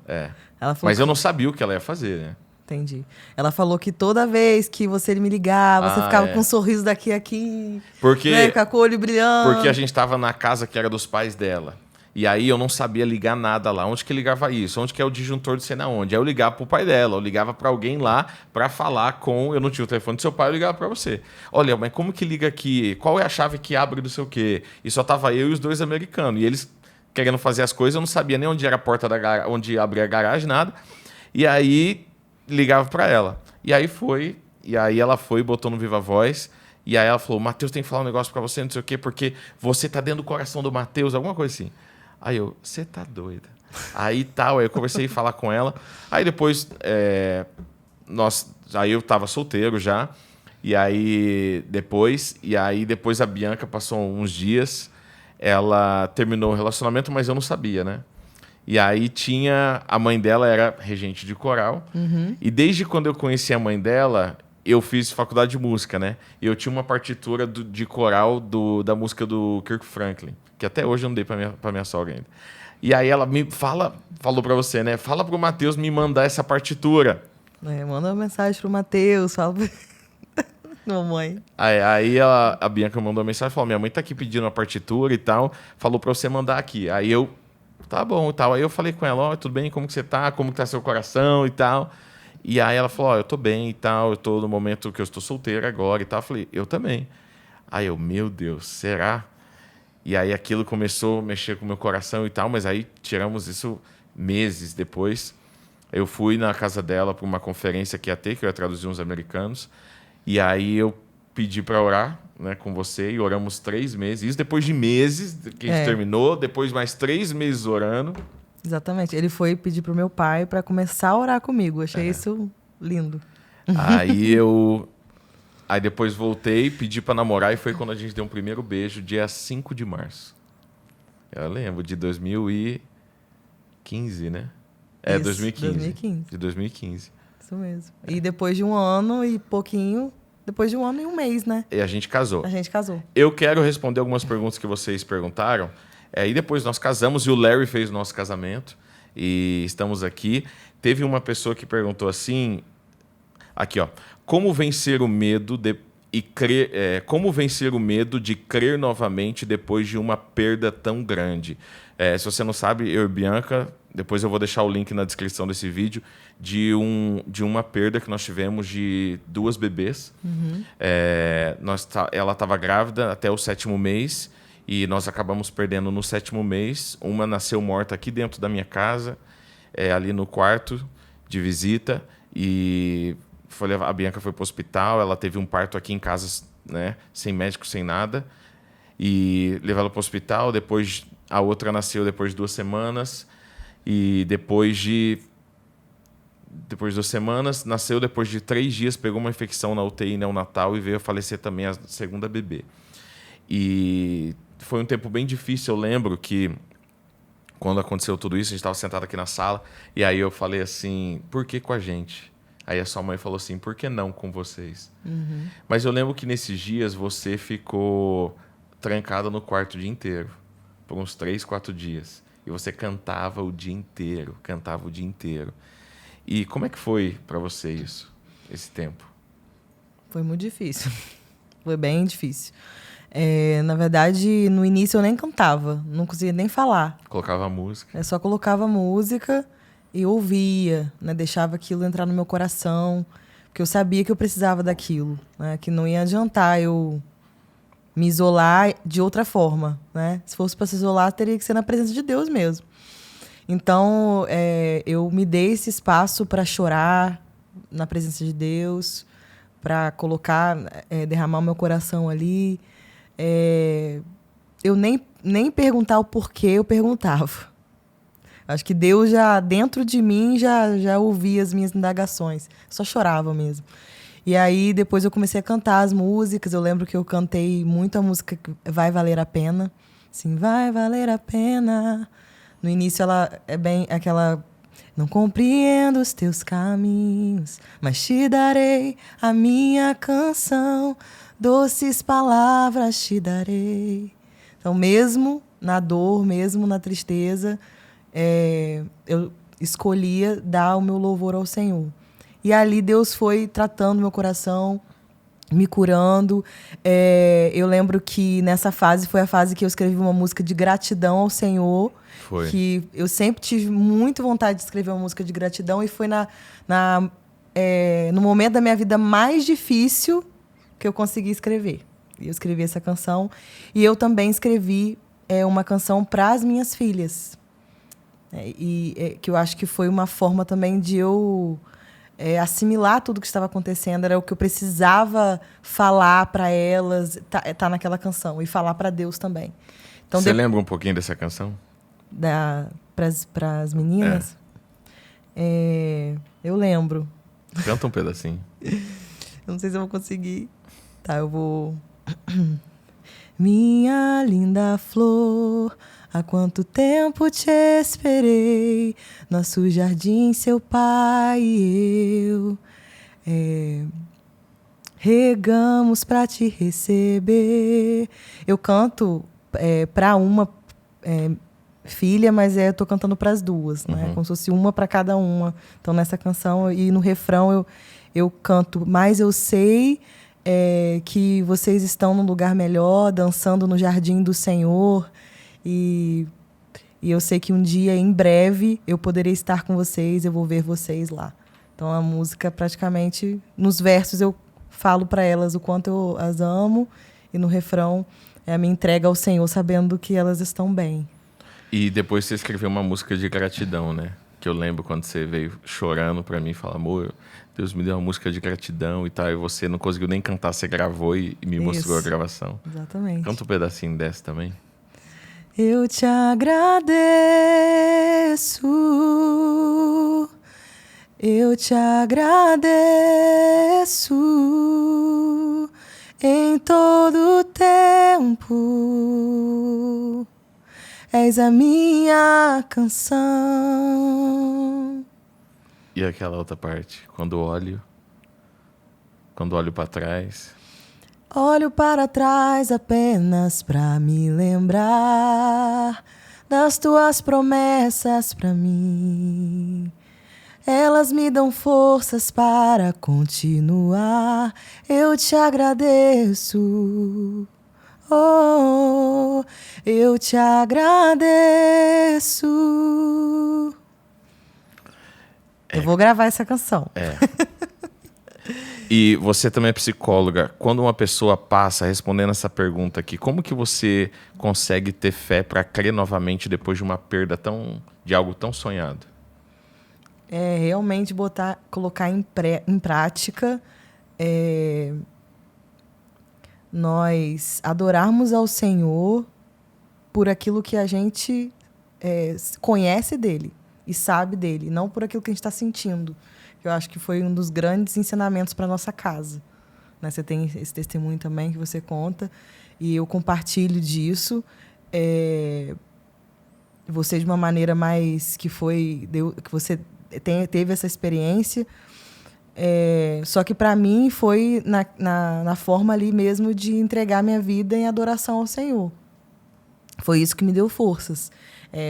Ela falou mas eu não sabia o que ela ia fazer, né? Entendi. Ela falou que toda vez que você me ligava, você ficava com um sorriso daqui a aqui. Porque, né, com o olho brilhando. Porque a gente estava na casa que era dos pais dela. E aí eu não sabia ligar nada lá. Onde que ligava isso? Onde que é o disjuntor de sei na onde? Aí eu ligava pro pai dela, eu ligava para alguém lá para falar com... Eu não tinha o telefone do seu pai, eu ligava para você. Olha, mas como que liga aqui? Qual é a chave que abre do sei o quê? E só tava eu e os dois americanos. E eles querendo fazer as coisas, eu não sabia nem onde era a porta onde abria a garagem, nada. E aí ligava para ela. E aí ela foi, botou no Viva Voz. E aí ela falou, Matheus tem que falar um negócio para você, não sei o quê, porque você tá dentro do coração do Matheus, alguma coisa assim. Aí você tá doida. Aí eu comecei a falar com ela. Aí depois, aí eu tava solteiro já. E aí depois a Bianca passou uns dias, ela terminou o relacionamento, mas eu não sabia, né? E aí a mãe dela era regente de coral. Uhum. E desde quando eu conheci a mãe dela, eu fiz faculdade de música, né? E eu tinha uma partitura de coral da música do Kirk Franklin, que até hoje eu não dei pra minha sogra ainda. E aí ela falou pra você, né? Fala pro Matheus me mandar essa partitura. Manda uma mensagem pro Matheus, fala pra... Mamãe. Aí a Bianca mandou uma mensagem, falou, minha mãe tá aqui pedindo uma partitura e tal, falou pra você mandar aqui. Aí eu, tá bom e tal. Aí eu falei com ela, tudo bem, como que você tá? Como que tá seu coração e tal? E aí ela falou, eu tô bem e tal, eu tô no momento que eu estou solteira agora e tal. Eu falei, eu também. Aí eu, meu Deus, será? E aí aquilo começou a mexer com o meu coração e tal, mas aí tiramos isso meses depois. Eu fui na casa dela para uma conferência que ia ter, que eu ia traduzir uns americanos. E aí eu pedi para orar, né, com você e oramos 3 meses. Isso depois de meses que a gente terminou, depois mais 3 meses orando. Exatamente. Ele foi pedir pro meu pai para começar a orar comigo. Achei isso lindo. Aí depois voltei, pedi para namorar e foi quando a gente deu um primeiro beijo, dia 5 de março. Eu lembro, de 2015, né? Isso, 2015. De 2015. Isso mesmo. E depois de 1 ano e pouquinho, depois de 1 ano e 1 mês, né? E a gente casou. A gente casou. Eu quero responder algumas perguntas que vocês perguntaram. E depois nós casamos e o Larry fez o nosso casamento. E estamos aqui. Teve uma pessoa que perguntou assim... Aqui, ó. Como vencer o medo de crer novamente depois de uma perda tão grande? Se você não sabe, eu e Bianca, depois eu vou deixar o link na descrição desse vídeo, de uma perda que nós tivemos de 2 bebês. Uhum. Ela estava grávida até o 7º mês e nós acabamos perdendo no 7º mês. Uma nasceu morta aqui dentro da minha casa, ali no quarto de visita, e a Bianca foi para o hospital, ela teve um parto aqui em casa, né, sem médico, sem nada, e levou ela para o hospital. Depois a outra nasceu depois de 2 semanas, e depois de 2 semanas, nasceu depois de 3 dias, pegou uma infecção na UTI neonatal e veio a falecer também a 2ª bebê. E foi um tempo bem difícil. Eu lembro que quando aconteceu tudo isso, a gente estava sentado aqui na sala, e aí eu falei assim, por que com a gente? Aí a sua mãe falou assim, por que não com vocês? Mas eu lembro que nesses dias você ficou trancada no quarto o dia inteiro, por uns 3, 4 dias. E você cantava o dia inteiro, cantava o dia inteiro. E como é que foi para você isso, esse tempo? Foi muito difícil. Foi bem difícil. Na verdade, no início eu nem cantava, não conseguia nem falar. Colocava música. Eu só colocava música e ouvia, né? Deixava aquilo entrar no meu coração, porque eu sabia que eu precisava daquilo, né? Que não ia adiantar eu me isolar de outra forma, né? Se fosse para se isolar, teria que ser na presença de Deus mesmo. Então, eu me dei esse espaço para chorar na presença de Deus, para colocar, derramar o meu coração ali. Eu nem perguntar o porquê eu perguntava. Acho que Deus já, dentro de mim, já ouvia as minhas indagações. Só chorava mesmo. E aí, depois eu comecei a cantar as músicas. Eu lembro que eu cantei muito a música Vai Valer a Pena. Assim, vai valer a pena. No início, ela é bem aquela... Não compreendo os teus caminhos, mas te darei a minha canção. Doces palavras te darei. Então, mesmo na dor, mesmo na tristeza, eu escolhia dar o meu louvor ao Senhor. E ali Deus foi tratando meu coração, me curando. Eu lembro que nessa fase foi a fase que eu escrevi uma música de gratidão ao Senhor. Foi. Que eu sempre tive muito vontade de escrever uma música de gratidão. E foi no momento da minha vida mais difícil que eu consegui escrever. Eu escrevi essa canção. E eu também escrevi uma canção para as minhas filhas. Que eu acho que foi uma forma também de eu assimilar tudo que estava acontecendo. Era o que eu precisava falar para elas, tá naquela canção. E falar para Deus também. Então, você lembra um pouquinho dessa canção? Para as meninas? Eu lembro. Canta um pedacinho. Eu não sei se eu vou conseguir. Tá, eu vou... Minha linda flor, há quanto tempo te esperei, nosso jardim, seu pai e eu regamos pra te receber. Eu canto pra uma filha, mas eu tô cantando pras duas, né? Como se fosse uma pra cada uma. Então, nessa canção e no refrão eu canto, mas eu sei que vocês estão num lugar melhor, dançando no jardim do Senhor. E eu sei que um dia, em breve, eu poderei estar com vocês, eu vou ver vocês lá. Então, a música, praticamente, nos versos, eu falo para elas o quanto eu as amo. E no refrão, é a minha entrega ao Senhor, sabendo que elas estão bem. E depois você escreveu uma música de gratidão, né? Que eu lembro quando você veio chorando pra mim e falou, amor, Deus me deu uma música de gratidão e tal. E você não conseguiu nem cantar, você gravou e me mostrou a gravação. Exatamente. Canta um pedacinho dessa também. Eu te agradeço, eu te agradeço em todo tempo. És a minha canção. E aquela outra parte, quando olho para trás. Olho para trás apenas pra me lembrar das tuas promessas pra mim. Elas me dão forças para continuar. Eu te agradeço. Oh, eu te agradeço. Eu vou gravar essa canção. E você também é psicóloga. Quando uma pessoa passa respondendo essa pergunta aqui, como que você consegue ter fé para crer novamente depois de uma perda de algo tão sonhado? Realmente colocar em prática, nós adorarmos ao Senhor por aquilo que a gente conhece dele e sabe dele, não por aquilo que a gente está sentindo. Eu acho que foi um dos grandes ensinamentos para nossa casa. Né? Você tem esse testemunho também que você conta, e eu compartilho disso. Você, de uma maneira mais que você teve essa experiência, Só que para mim foi na forma ali mesmo de entregar minha vida em adoração ao Senhor. Foi isso que me deu forças.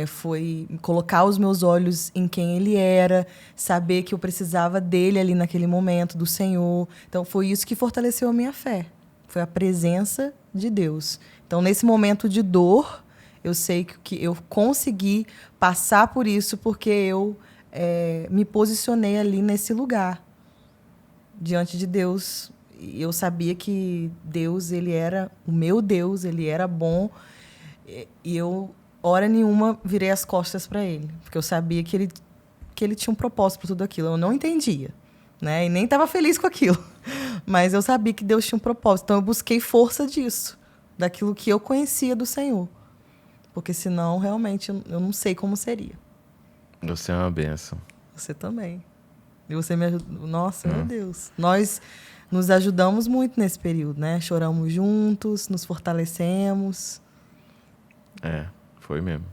Foi colocar os meus olhos em quem Ele era, saber que eu precisava dele ali naquele momento, do Senhor. Então, foi isso que fortaleceu a minha fé. Foi a presença de Deus. Então, nesse momento de dor, eu sei que eu consegui passar por isso porque eu me posicionei ali nesse lugar, diante de Deus. E eu sabia que Deus, Ele era o meu Deus, Ele era bom. E eu, hora nenhuma, virei as costas para Ele. Porque eu sabia que ele tinha um propósito para tudo aquilo. Eu não entendia, né? E nem estava feliz com aquilo. Mas eu sabia que Deus tinha um propósito. Então, eu busquei força disso. Daquilo que eu conhecia do Senhor. Porque senão, realmente, eu não sei como seria. Você é uma bênção. Você também. E você me ajudou. Nossa, meu Deus. Nós nos ajudamos muito nesse período, né? Choramos juntos, nos fortalecemos. Foi mesmo.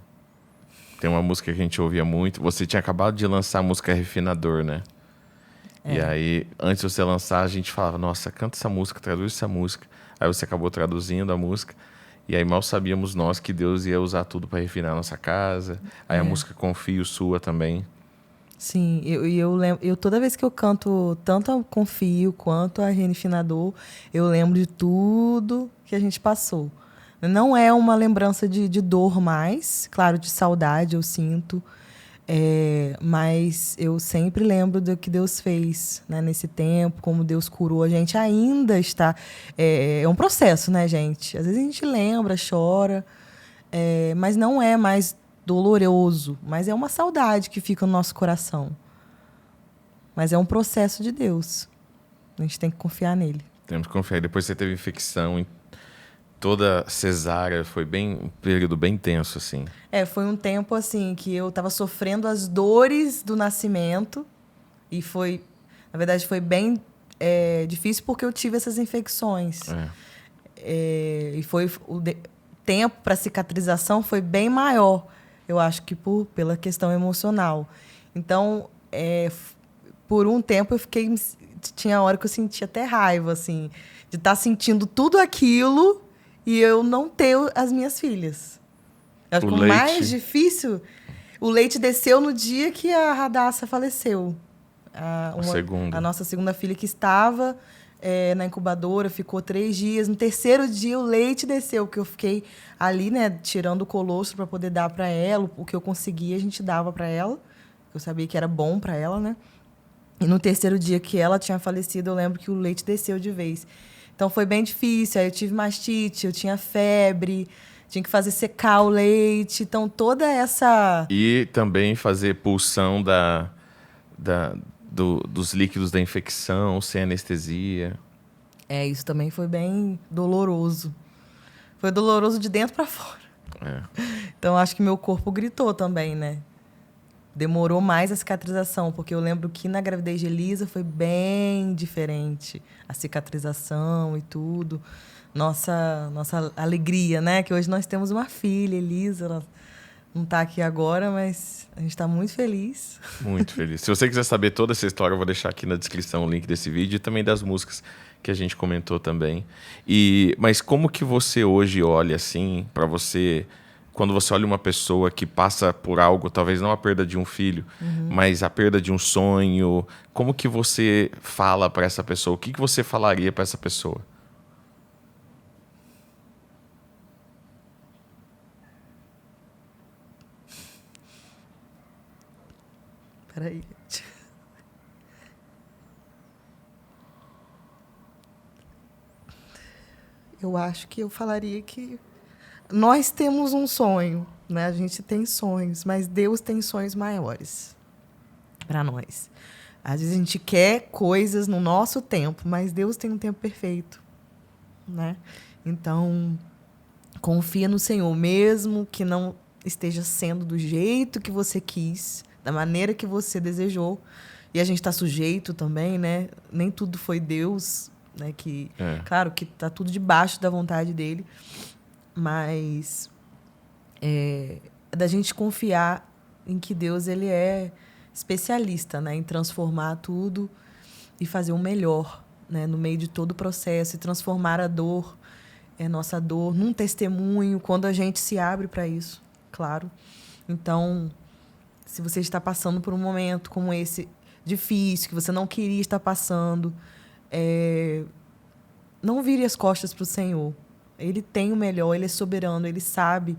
Tem uma música que a gente ouvia muito. Você tinha acabado de lançar a música Refinador, né? E aí, antes de você lançar, a gente falava, nossa, canta essa música, traduz essa música. Aí você acabou traduzindo a música. E aí mal sabíamos nós que Deus ia usar tudo para refinar a nossa casa. Aí a música Confio sua também. Sim, eu lembro, toda vez que eu canto tanto a Confio quanto a Refinador, eu lembro de tudo que a gente passou. Não é uma lembrança de dor mais, claro, de saudade eu sinto, mas eu sempre lembro do que Deus fez, né, nesse tempo, como Deus curou a gente. Ainda está... É um processo, né, gente? Às vezes a gente lembra, chora, mas não é mais doloroso, mas é uma saudade que fica no nosso coração. Mas é um processo de Deus. A gente tem que confiar nele. Temos que confiar. Depois você teve infecção, toda cesárea, foi um período bem tenso, assim. Foi um tempo, assim, que eu estava sofrendo as dores do nascimento. E na verdade, foi bem difícil porque eu tive essas infecções. E foi tempo para cicatrização foi bem maior. Eu acho que pela questão emocional. Então, por um tempo, tinha hora que eu sentia até raiva, assim, de estar sentindo tudo aquilo e eu não ter as minhas filhas. Eu acho que o mais difícil, o leite desceu no dia que a Radassa faleceu. A nossa segunda filha que estava na incubadora, ficou 3 dias. No terceiro dia, o leite desceu, porque eu fiquei ali, né, tirando o colostro para poder dar para ela. O que eu conseguia, a gente dava para ela. Eu sabia que era bom para ela, né? E no terceiro dia que ela tinha falecido, eu lembro que o leite desceu de vez. Então, foi bem difícil. Aí eu tive mastite, eu tinha febre, tinha que fazer secar o leite. Então, toda essa... E também fazer pulsão dos líquidos da infecção, sem anestesia. Isso também foi bem doloroso. Foi doloroso de dentro para fora. Então, acho que meu corpo gritou também, né? Demorou mais a cicatrização, porque eu lembro que na gravidez de Elisa foi bem diferente. A cicatrização e tudo. Nossa alegria, né? Que hoje nós temos uma filha, Elisa. Ela não está aqui agora, mas a gente está muito feliz. Muito feliz. Se você quiser saber toda essa história, eu vou deixar aqui na descrição o link desse vídeo e também das músicas que a gente comentou também. Mas como que você hoje olha assim, para você, quando você olha uma pessoa que passa por algo, talvez não a perda de um filho, mas a perda de um sonho, como que você fala para essa pessoa? O que você falaria para essa pessoa? Peraí, gente. Eu acho que eu falaria que nós temos um sonho, né? A gente tem sonhos, mas Deus tem sonhos maiores para nós. Às vezes a gente quer coisas no nosso tempo, mas Deus tem um tempo perfeito, né? Então, confia no Senhor, mesmo que não esteja sendo do jeito que você quis, da maneira que você desejou. E a gente está sujeito também, né? Nem tudo foi Deus, né? Claro que está tudo debaixo da vontade dele, mas da gente confiar em que Deus ele é especialista, né? Em transformar tudo e fazer o melhor, né, no meio de todo o processo, e transformar a dor, nossa dor, num testemunho, quando a gente se abre para isso, claro. Então, se você está passando por um momento como esse, difícil, que você não queria estar passando, não vire as costas para o Senhor. Ele tem o melhor, Ele é soberano, Ele sabe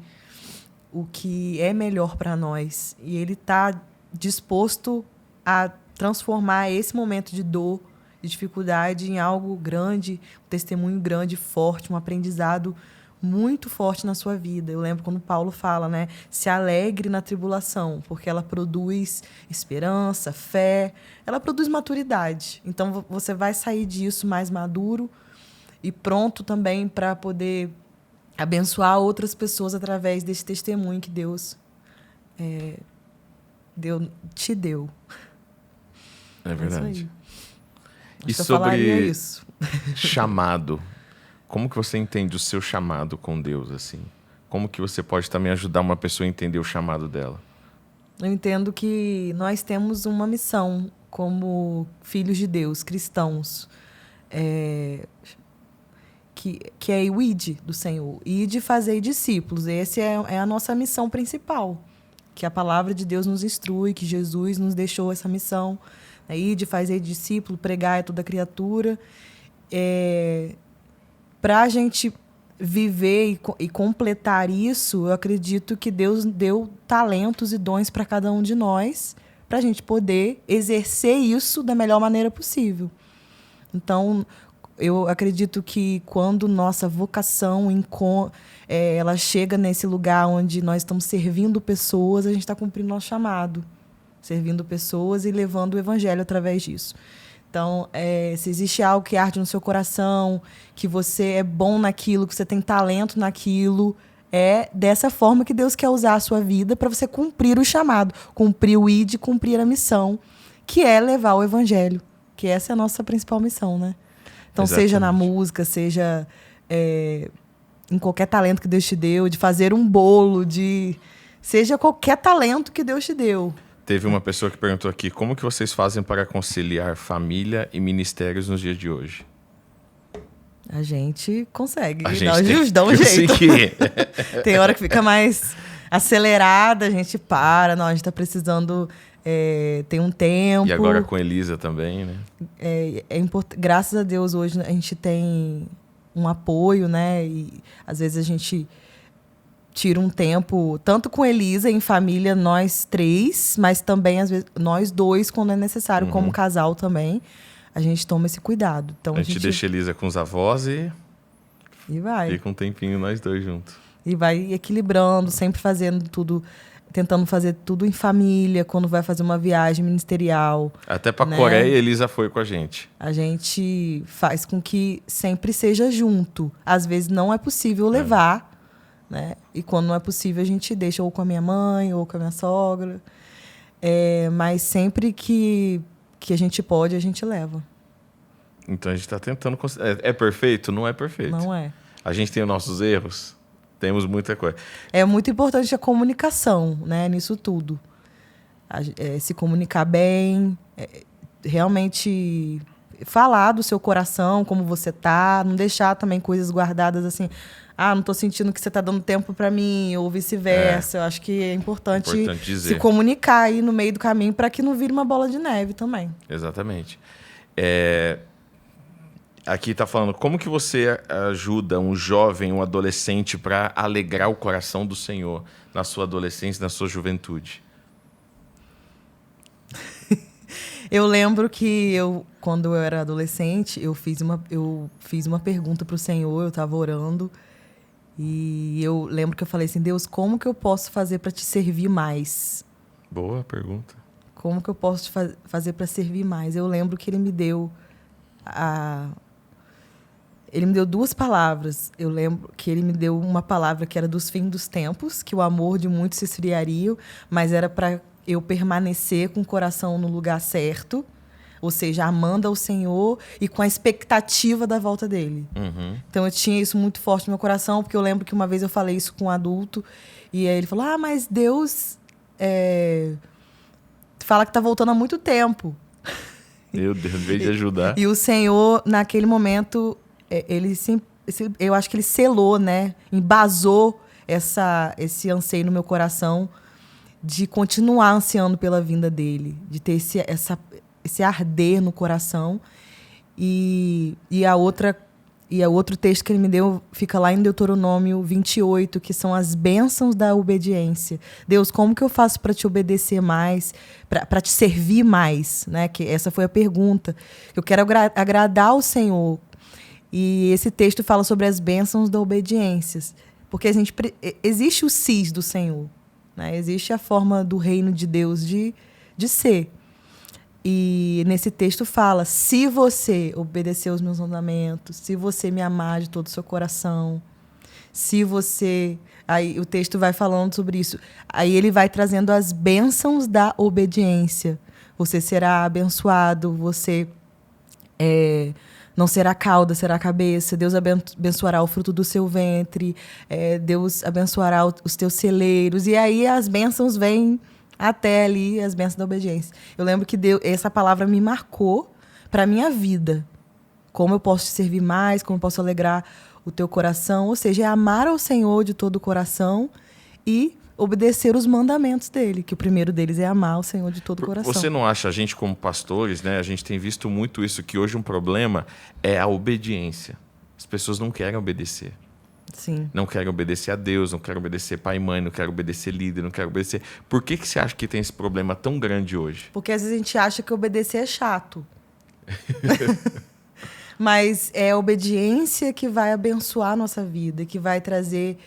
o que é melhor para nós. E Ele está disposto a transformar esse momento de dor, de dificuldade, em algo grande, um testemunho grande, forte, um aprendizado muito forte na sua vida. Eu lembro quando Paulo fala, né? Se alegre na tribulação, porque ela produz esperança, fé, ela produz maturidade. Então, você vai sair disso mais maduro e pronto também para poder abençoar outras pessoas através desse testemunho que Deus te deu. É verdade. Isso aí. E Acho que eu falaria sobre isso. chamado, como que você entende o seu chamado com Deus, assim? Como que você pode também ajudar uma pessoa a entender o chamado dela? Eu entendo que nós temos uma missão como filhos de Deus, cristãos, que é o ID do Senhor, ID fazer discípulos. Essa é a nossa missão principal, que a palavra de Deus nos instrui, que Jesus nos deixou essa missão. ID fazer discípulo, pregar a toda criatura. Para a gente viver e completar isso, eu acredito que Deus deu talentos e dons para cada um de nós, para a gente poder exercer isso da melhor maneira possível. Então, eu acredito que quando nossa vocação ela chega nesse lugar onde nós estamos servindo pessoas, a gente está cumprindo nosso chamado, servindo pessoas e levando o evangelho através disso. Então, se existe algo que arde no seu coração, que você é bom naquilo, que você tem talento naquilo, é dessa forma que Deus quer usar a sua vida para você cumprir o chamado, cumprir o ID, cumprir a missão, que é levar o evangelho, que essa é a nossa principal missão, né? Então, Exatamente. seja na música, seja em qualquer talento que Deus te deu, de fazer um bolo, seja qualquer talento que Deus te deu. Teve uma pessoa que perguntou aqui, como que vocês fazem para conciliar família e ministérios nos dias de hoje? A gente consegue. A gente Nós dá um jeito. conseguir. Tem hora que fica mais acelerada, a gente para. Não, a gente está precisando ter um tempo. E agora com Elisa também, né? Graças a Deus, hoje a gente tem um apoio, né? E às vezes a gente tira um tempo, tanto com Elisa, em família, nós três, mas também, às vezes, nós dois, quando é necessário, como casal também. A gente toma esse cuidado. Então, A gente deixa a Elisa com os avós e vai. fica um tempinho nós dois juntos. E vai equilibrando, sempre fazendo tudo, tentando fazer tudo em família, quando vai fazer uma viagem ministerial. Até pra né? Coreia, a Elisa foi com a gente. A gente faz com que sempre seja junto. Às vezes não é possível levar, né? E quando não é possível, a gente deixa ou com a minha mãe ou com a minha sogra. Mas sempre que a gente pode, a gente leva. Então a gente tá tentando... É perfeito? Não é perfeito. Não é. A gente tem os nossos erros. Temos muita coisa. É muito importante a comunicação, né, nisso tudo. Se comunicar bem, realmente falar do seu coração, como você tá, não deixar também coisas guardadas assim. Não tô sentindo que você tá dando tempo para mim, ou vice-versa. Eu acho que é importante dizer. se comunicar aí no meio do caminho para que não vire uma bola de neve também. Exatamente. Aqui está falando, como que você ajuda um jovem, um adolescente para alegrar o coração do Senhor na sua adolescência, na sua juventude? Eu lembro que quando eu era adolescente, eu fiz uma pergunta para o Senhor, eu estava orando, e eu lembro que eu falei assim, Deus, como que eu posso fazer para te servir mais? Boa pergunta. Como que eu posso fazer para servir mais? Eu lembro que ele me deu duas palavras. Eu lembro que ele me deu uma palavra que era dos fins dos tempos, que o amor de muitos se esfriaria, mas era para eu permanecer com o coração no lugar certo, ou seja, amando ao Senhor e com a expectativa da volta dele. Então eu tinha isso muito forte no meu coração, porque eu lembro que uma vez eu falei isso com um adulto, e aí ele falou, mas Deus fala que está voltando há muito tempo. Meu Deus, em vez de ajudar. E o Senhor, naquele momento, eu acho que ele selou, né? Embasou esse anseio no meu coração de continuar ansiando pela vinda dele, de ter esse arder no coração. E o outro texto que ele me deu fica lá em Deuteronômio 28, que são as bênçãos da obediência. Deus, como que eu faço para te obedecer mais, para te servir mais? Né? Que essa foi a pergunta. Eu quero agradar ao Senhor. E esse texto fala sobre as bênçãos da obediência. Porque existe o sis do Senhor. Né? Existe a forma do reino de Deus de ser. E nesse texto fala, se você obedecer aos meus mandamentos, se você me amar de todo o seu coração, se você... Aí o texto vai falando sobre isso. Aí ele vai trazendo as bênçãos da obediência. Você será abençoado, você não será cauda, será cabeça. Deus abençoará o fruto do seu ventre. Deus abençoará os teus celeiros. E aí as bênçãos vêm até ali, as bênçãos da obediência. Eu lembro que essa palavra me marcou para a minha vida. Como eu posso te servir mais, como eu posso alegrar o teu coração. Ou seja, é amar ao Senhor de todo o coração e obedecer os mandamentos dele, que o primeiro deles é amar o Senhor de todo o coração. Você não acha, a gente como pastores, né, a gente tem visto muito isso, que hoje um problema é a obediência. As pessoas não querem obedecer. Sim. Não querem obedecer a Deus, não querem obedecer pai e mãe, não querem obedecer líder, não querem obedecer... Por que você acha que tem esse problema tão grande hoje? Porque às vezes a gente acha que obedecer é chato. Mas é a obediência que vai abençoar a nossa vida, que vai trazer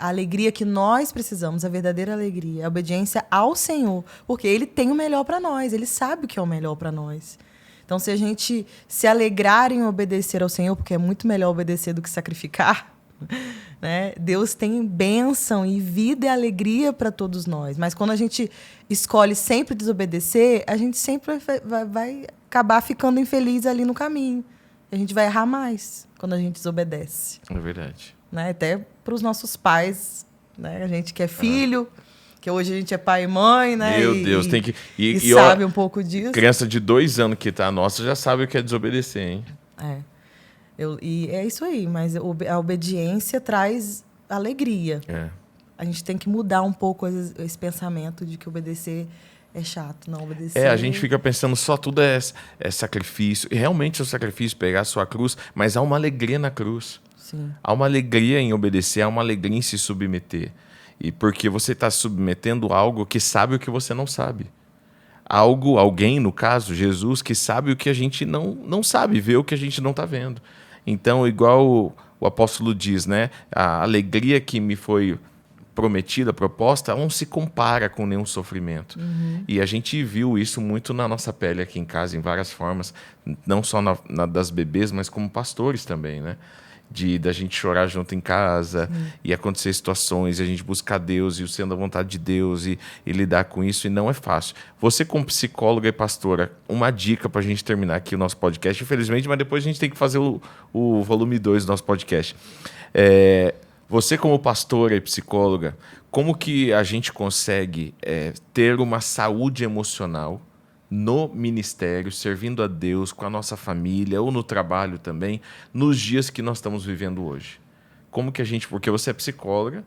a alegria que nós precisamos, a verdadeira alegria, a obediência ao Senhor. Porque Ele tem o melhor para nós, Ele sabe o que é o melhor para nós. Então, se a gente se alegrar em obedecer ao Senhor, porque é muito melhor obedecer do que sacrificar, né? Deus tem bênção e vida e alegria para todos nós. Mas quando a gente escolhe sempre desobedecer, a gente sempre vai acabar ficando infeliz ali no caminho. A gente vai errar mais quando a gente desobedece. É verdade. Né? Até para os nossos pais, né? A gente que é filho... Que hoje a gente é pai e mãe, né? Meu Deus, tem que... E sabe um pouco disso. Criança de 2 anos que tá nossa já sabe o que é desobedecer, hein? E é isso aí, mas a obediência traz alegria. A gente tem que mudar um pouco esse pensamento de que obedecer é chato, não obedecer. A gente fica pensando só tudo é sacrifício. E realmente é um sacrifício pegar a sua cruz, mas há uma alegria na cruz. Sim. Há uma alegria em obedecer, há uma alegria em se submeter. E porque você está submetendo algo que sabe o que você não sabe. Alguém, no caso, Jesus, que sabe o que a gente não sabe, vê o que a gente não está vendo. Então, igual o apóstolo diz, né? A alegria que me foi prometida, proposta, não se compara com nenhum sofrimento. Uhum. E a gente viu isso muito na nossa pele aqui em casa, em várias formas, não só na das bebês, mas como pastores também, né? Da gente chorar junto em casa e acontecer situações, e a gente buscar Deus e o sendo a vontade de Deus e lidar com isso, e não é fácil. Você, como psicóloga e pastora, uma dica para a gente terminar aqui o nosso podcast, infelizmente, mas depois a gente tem que fazer o volume 2 do nosso podcast. Você, como pastora e psicóloga, como que a gente consegue ter uma saúde emocional no ministério, servindo a Deus, com a nossa família, ou no trabalho também, nos dias que nós estamos vivendo hoje? Como que a gente... Porque você é psicóloga,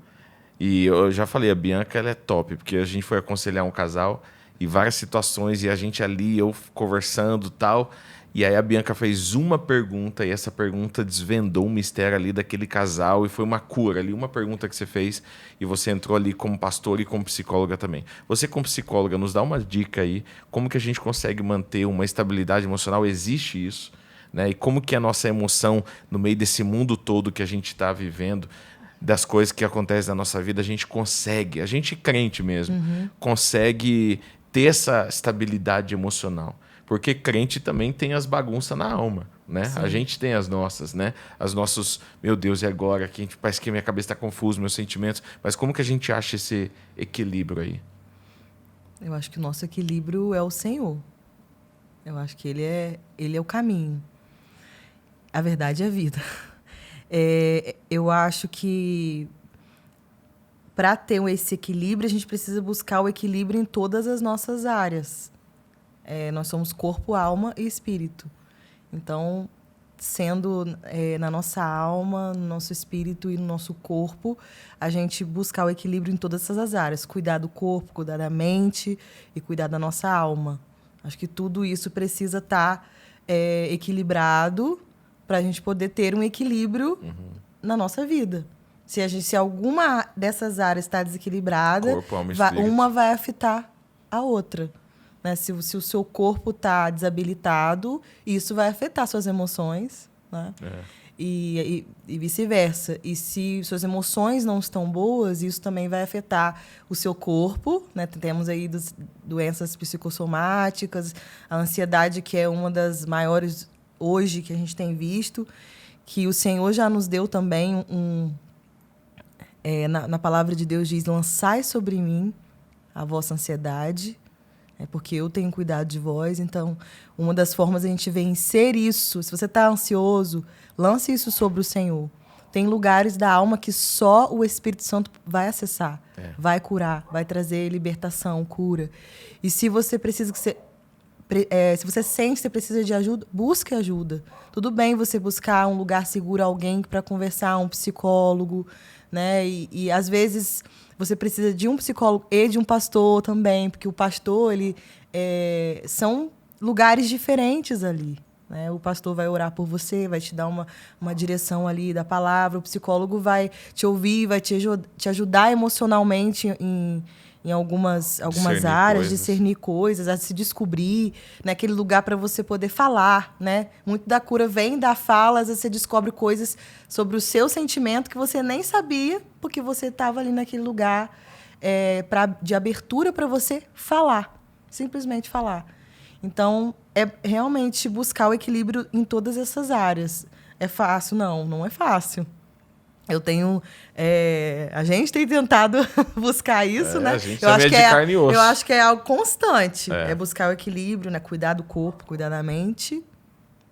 e eu já falei, a Bianca, ela é top, porque a gente foi aconselhar um casal, e várias situações, e a gente ali, eu conversando e tal, e aí a Bianca fez uma pergunta, e essa pergunta desvendou um mistério ali daquele casal, e foi uma cura ali, uma pergunta que você fez, e você entrou ali como pastor e como psicóloga também. Você, como psicóloga, nos dá uma dica aí, como que a gente consegue manter uma estabilidade emocional? Existe isso? Né? E como que a nossa emoção, no meio desse mundo todo que a gente está vivendo, das coisas que acontecem na nossa vida, a gente crente mesmo, consegue ter essa estabilidade emocional? Porque crente também tem as bagunças na alma, né? Sim. A gente tem as nossas, né? As nossos, meu Deus, e agora? Parece que minha cabeça está confusa, meus sentimentos. Mas como que a gente acha esse equilíbrio aí? Eu acho que o nosso equilíbrio é o Senhor. Eu acho que Ele é o caminho. A verdade é a vida. Eu acho que para ter esse equilíbrio, a gente precisa buscar o equilíbrio em todas as nossas áreas. nós somos corpo, alma e espírito. Então, sendo na nossa alma, no nosso espírito e no nosso corpo, a gente buscar o equilíbrio em todas essas áreas. Cuidar do corpo, cuidar da mente e cuidar da nossa alma. Acho que tudo isso precisa estar equilibrado para a gente poder ter um equilíbrio na nossa vida. Se alguma dessas áreas está desequilibrada, Corpo, alma e espírito. uma vai afetar a outra. Né? Se o seu corpo está desabilitado, isso vai afetar suas emoções, né? E vice-versa. E se suas emoções não estão boas, isso também vai afetar o seu corpo, né? Temos aí doenças psicossomáticas, a ansiedade, que é uma das maiores hoje que a gente tem visto, que o Senhor já nos deu também na palavra de Deus diz: lançai sobre mim a vossa ansiedade, porque eu tenho cuidado de vós. Então, uma das formas a gente vencer isso, se você está ansioso, lance isso sobre o Senhor. Tem lugares da alma que só o Espírito Santo vai acessar, vai curar, vai trazer libertação, cura. E se você precisa se você sente que você precisa de ajuda, busque ajuda. Tudo bem você buscar um lugar seguro, alguém para conversar, um psicólogo, né? E às vezes você precisa de um psicólogo e de um pastor também, porque o pastor, são lugares diferentes ali, né? O pastor vai orar por você, vai te dar uma direção ali da palavra, o psicólogo vai te ouvir, vai te ajudar emocionalmente em algumas áreas, discernir coisas, a se descobrir, naquele lugar para você poder falar, né? Muito da cura vem da fala, às vezes você descobre coisas sobre o seu sentimento que você nem sabia, porque você estava ali naquele lugar de abertura para você falar, simplesmente falar. Então, é realmente buscar o equilíbrio em todas essas áreas. É fácil? Não é fácil. A gente tem tentado buscar isso, né? A gente também é de carne e osso. Eu acho que é algo constante. É buscar o equilíbrio, né? Cuidar do corpo, cuidar da mente,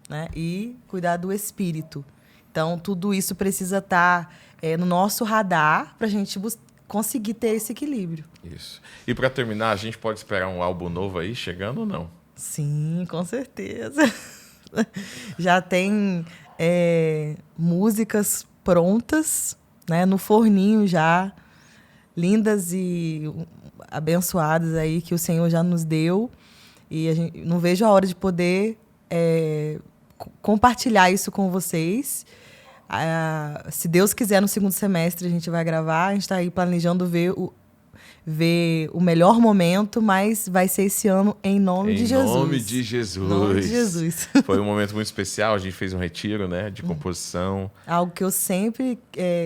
né? E cuidar do espírito. Então, tudo isso precisa estar no nosso radar para a gente conseguir ter esse equilíbrio. Isso. E para terminar, a gente pode esperar um álbum novo aí chegando ou não? Sim, com certeza. Já tem músicas prontas, né, no forninho já, lindas e abençoadas aí, que o Senhor já nos deu. E a gente, não vejo a hora de poder compartilhar isso com vocês. Se Deus quiser, no segundo semestre a gente vai gravar. A gente está aí planejando ver o melhor momento, mas vai ser esse ano em nome de Jesus. Em nome de Jesus. Em nome de Jesus. Foi um momento muito especial. A gente fez um retiro, né, de composição. Algo que eu sempre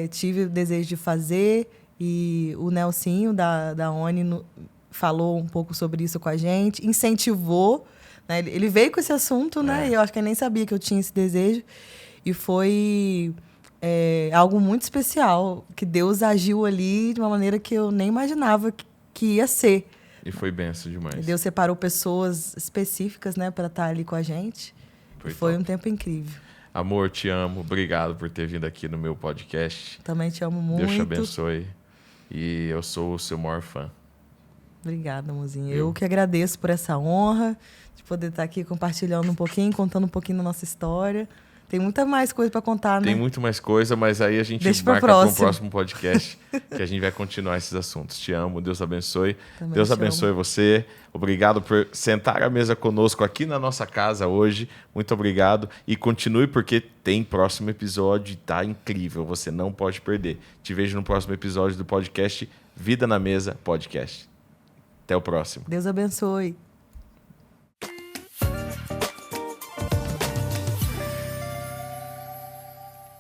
tive o desejo de fazer. E o Nelsinho, da ONI, falou um pouco sobre isso com a gente. Incentivou. Né? Ele veio com esse assunto, né? E eu acho que ele nem sabia que eu tinha esse desejo. E foi algo muito especial, que Deus agiu ali de uma maneira que eu nem imaginava que ia ser. E foi benção demais. Deus separou pessoas específicas, né, para estar ali com a gente. Foi um tempo incrível. Amor, te amo. Obrigado por ter vindo aqui no meu podcast. Também te amo muito. Deus te abençoe. E eu sou o seu maior fã. Obrigada, mozinha. Eu que agradeço por essa honra de poder estar aqui compartilhando um pouquinho, contando um pouquinho da nossa história. Tem muita mais coisa para contar, né? Tem muito mais coisa, mas aí a gente Deixa marca para o próximo podcast que a gente vai continuar esses assuntos. Te amo, Deus abençoe. Também Deus abençoe você. Obrigado por sentar à mesa conosco aqui na nossa casa hoje. Muito obrigado. E continue, porque tem próximo episódio e tá incrível. Você não pode perder. Te vejo no próximo episódio do podcast Vida na Mesa Podcast. Até o próximo. Deus abençoe.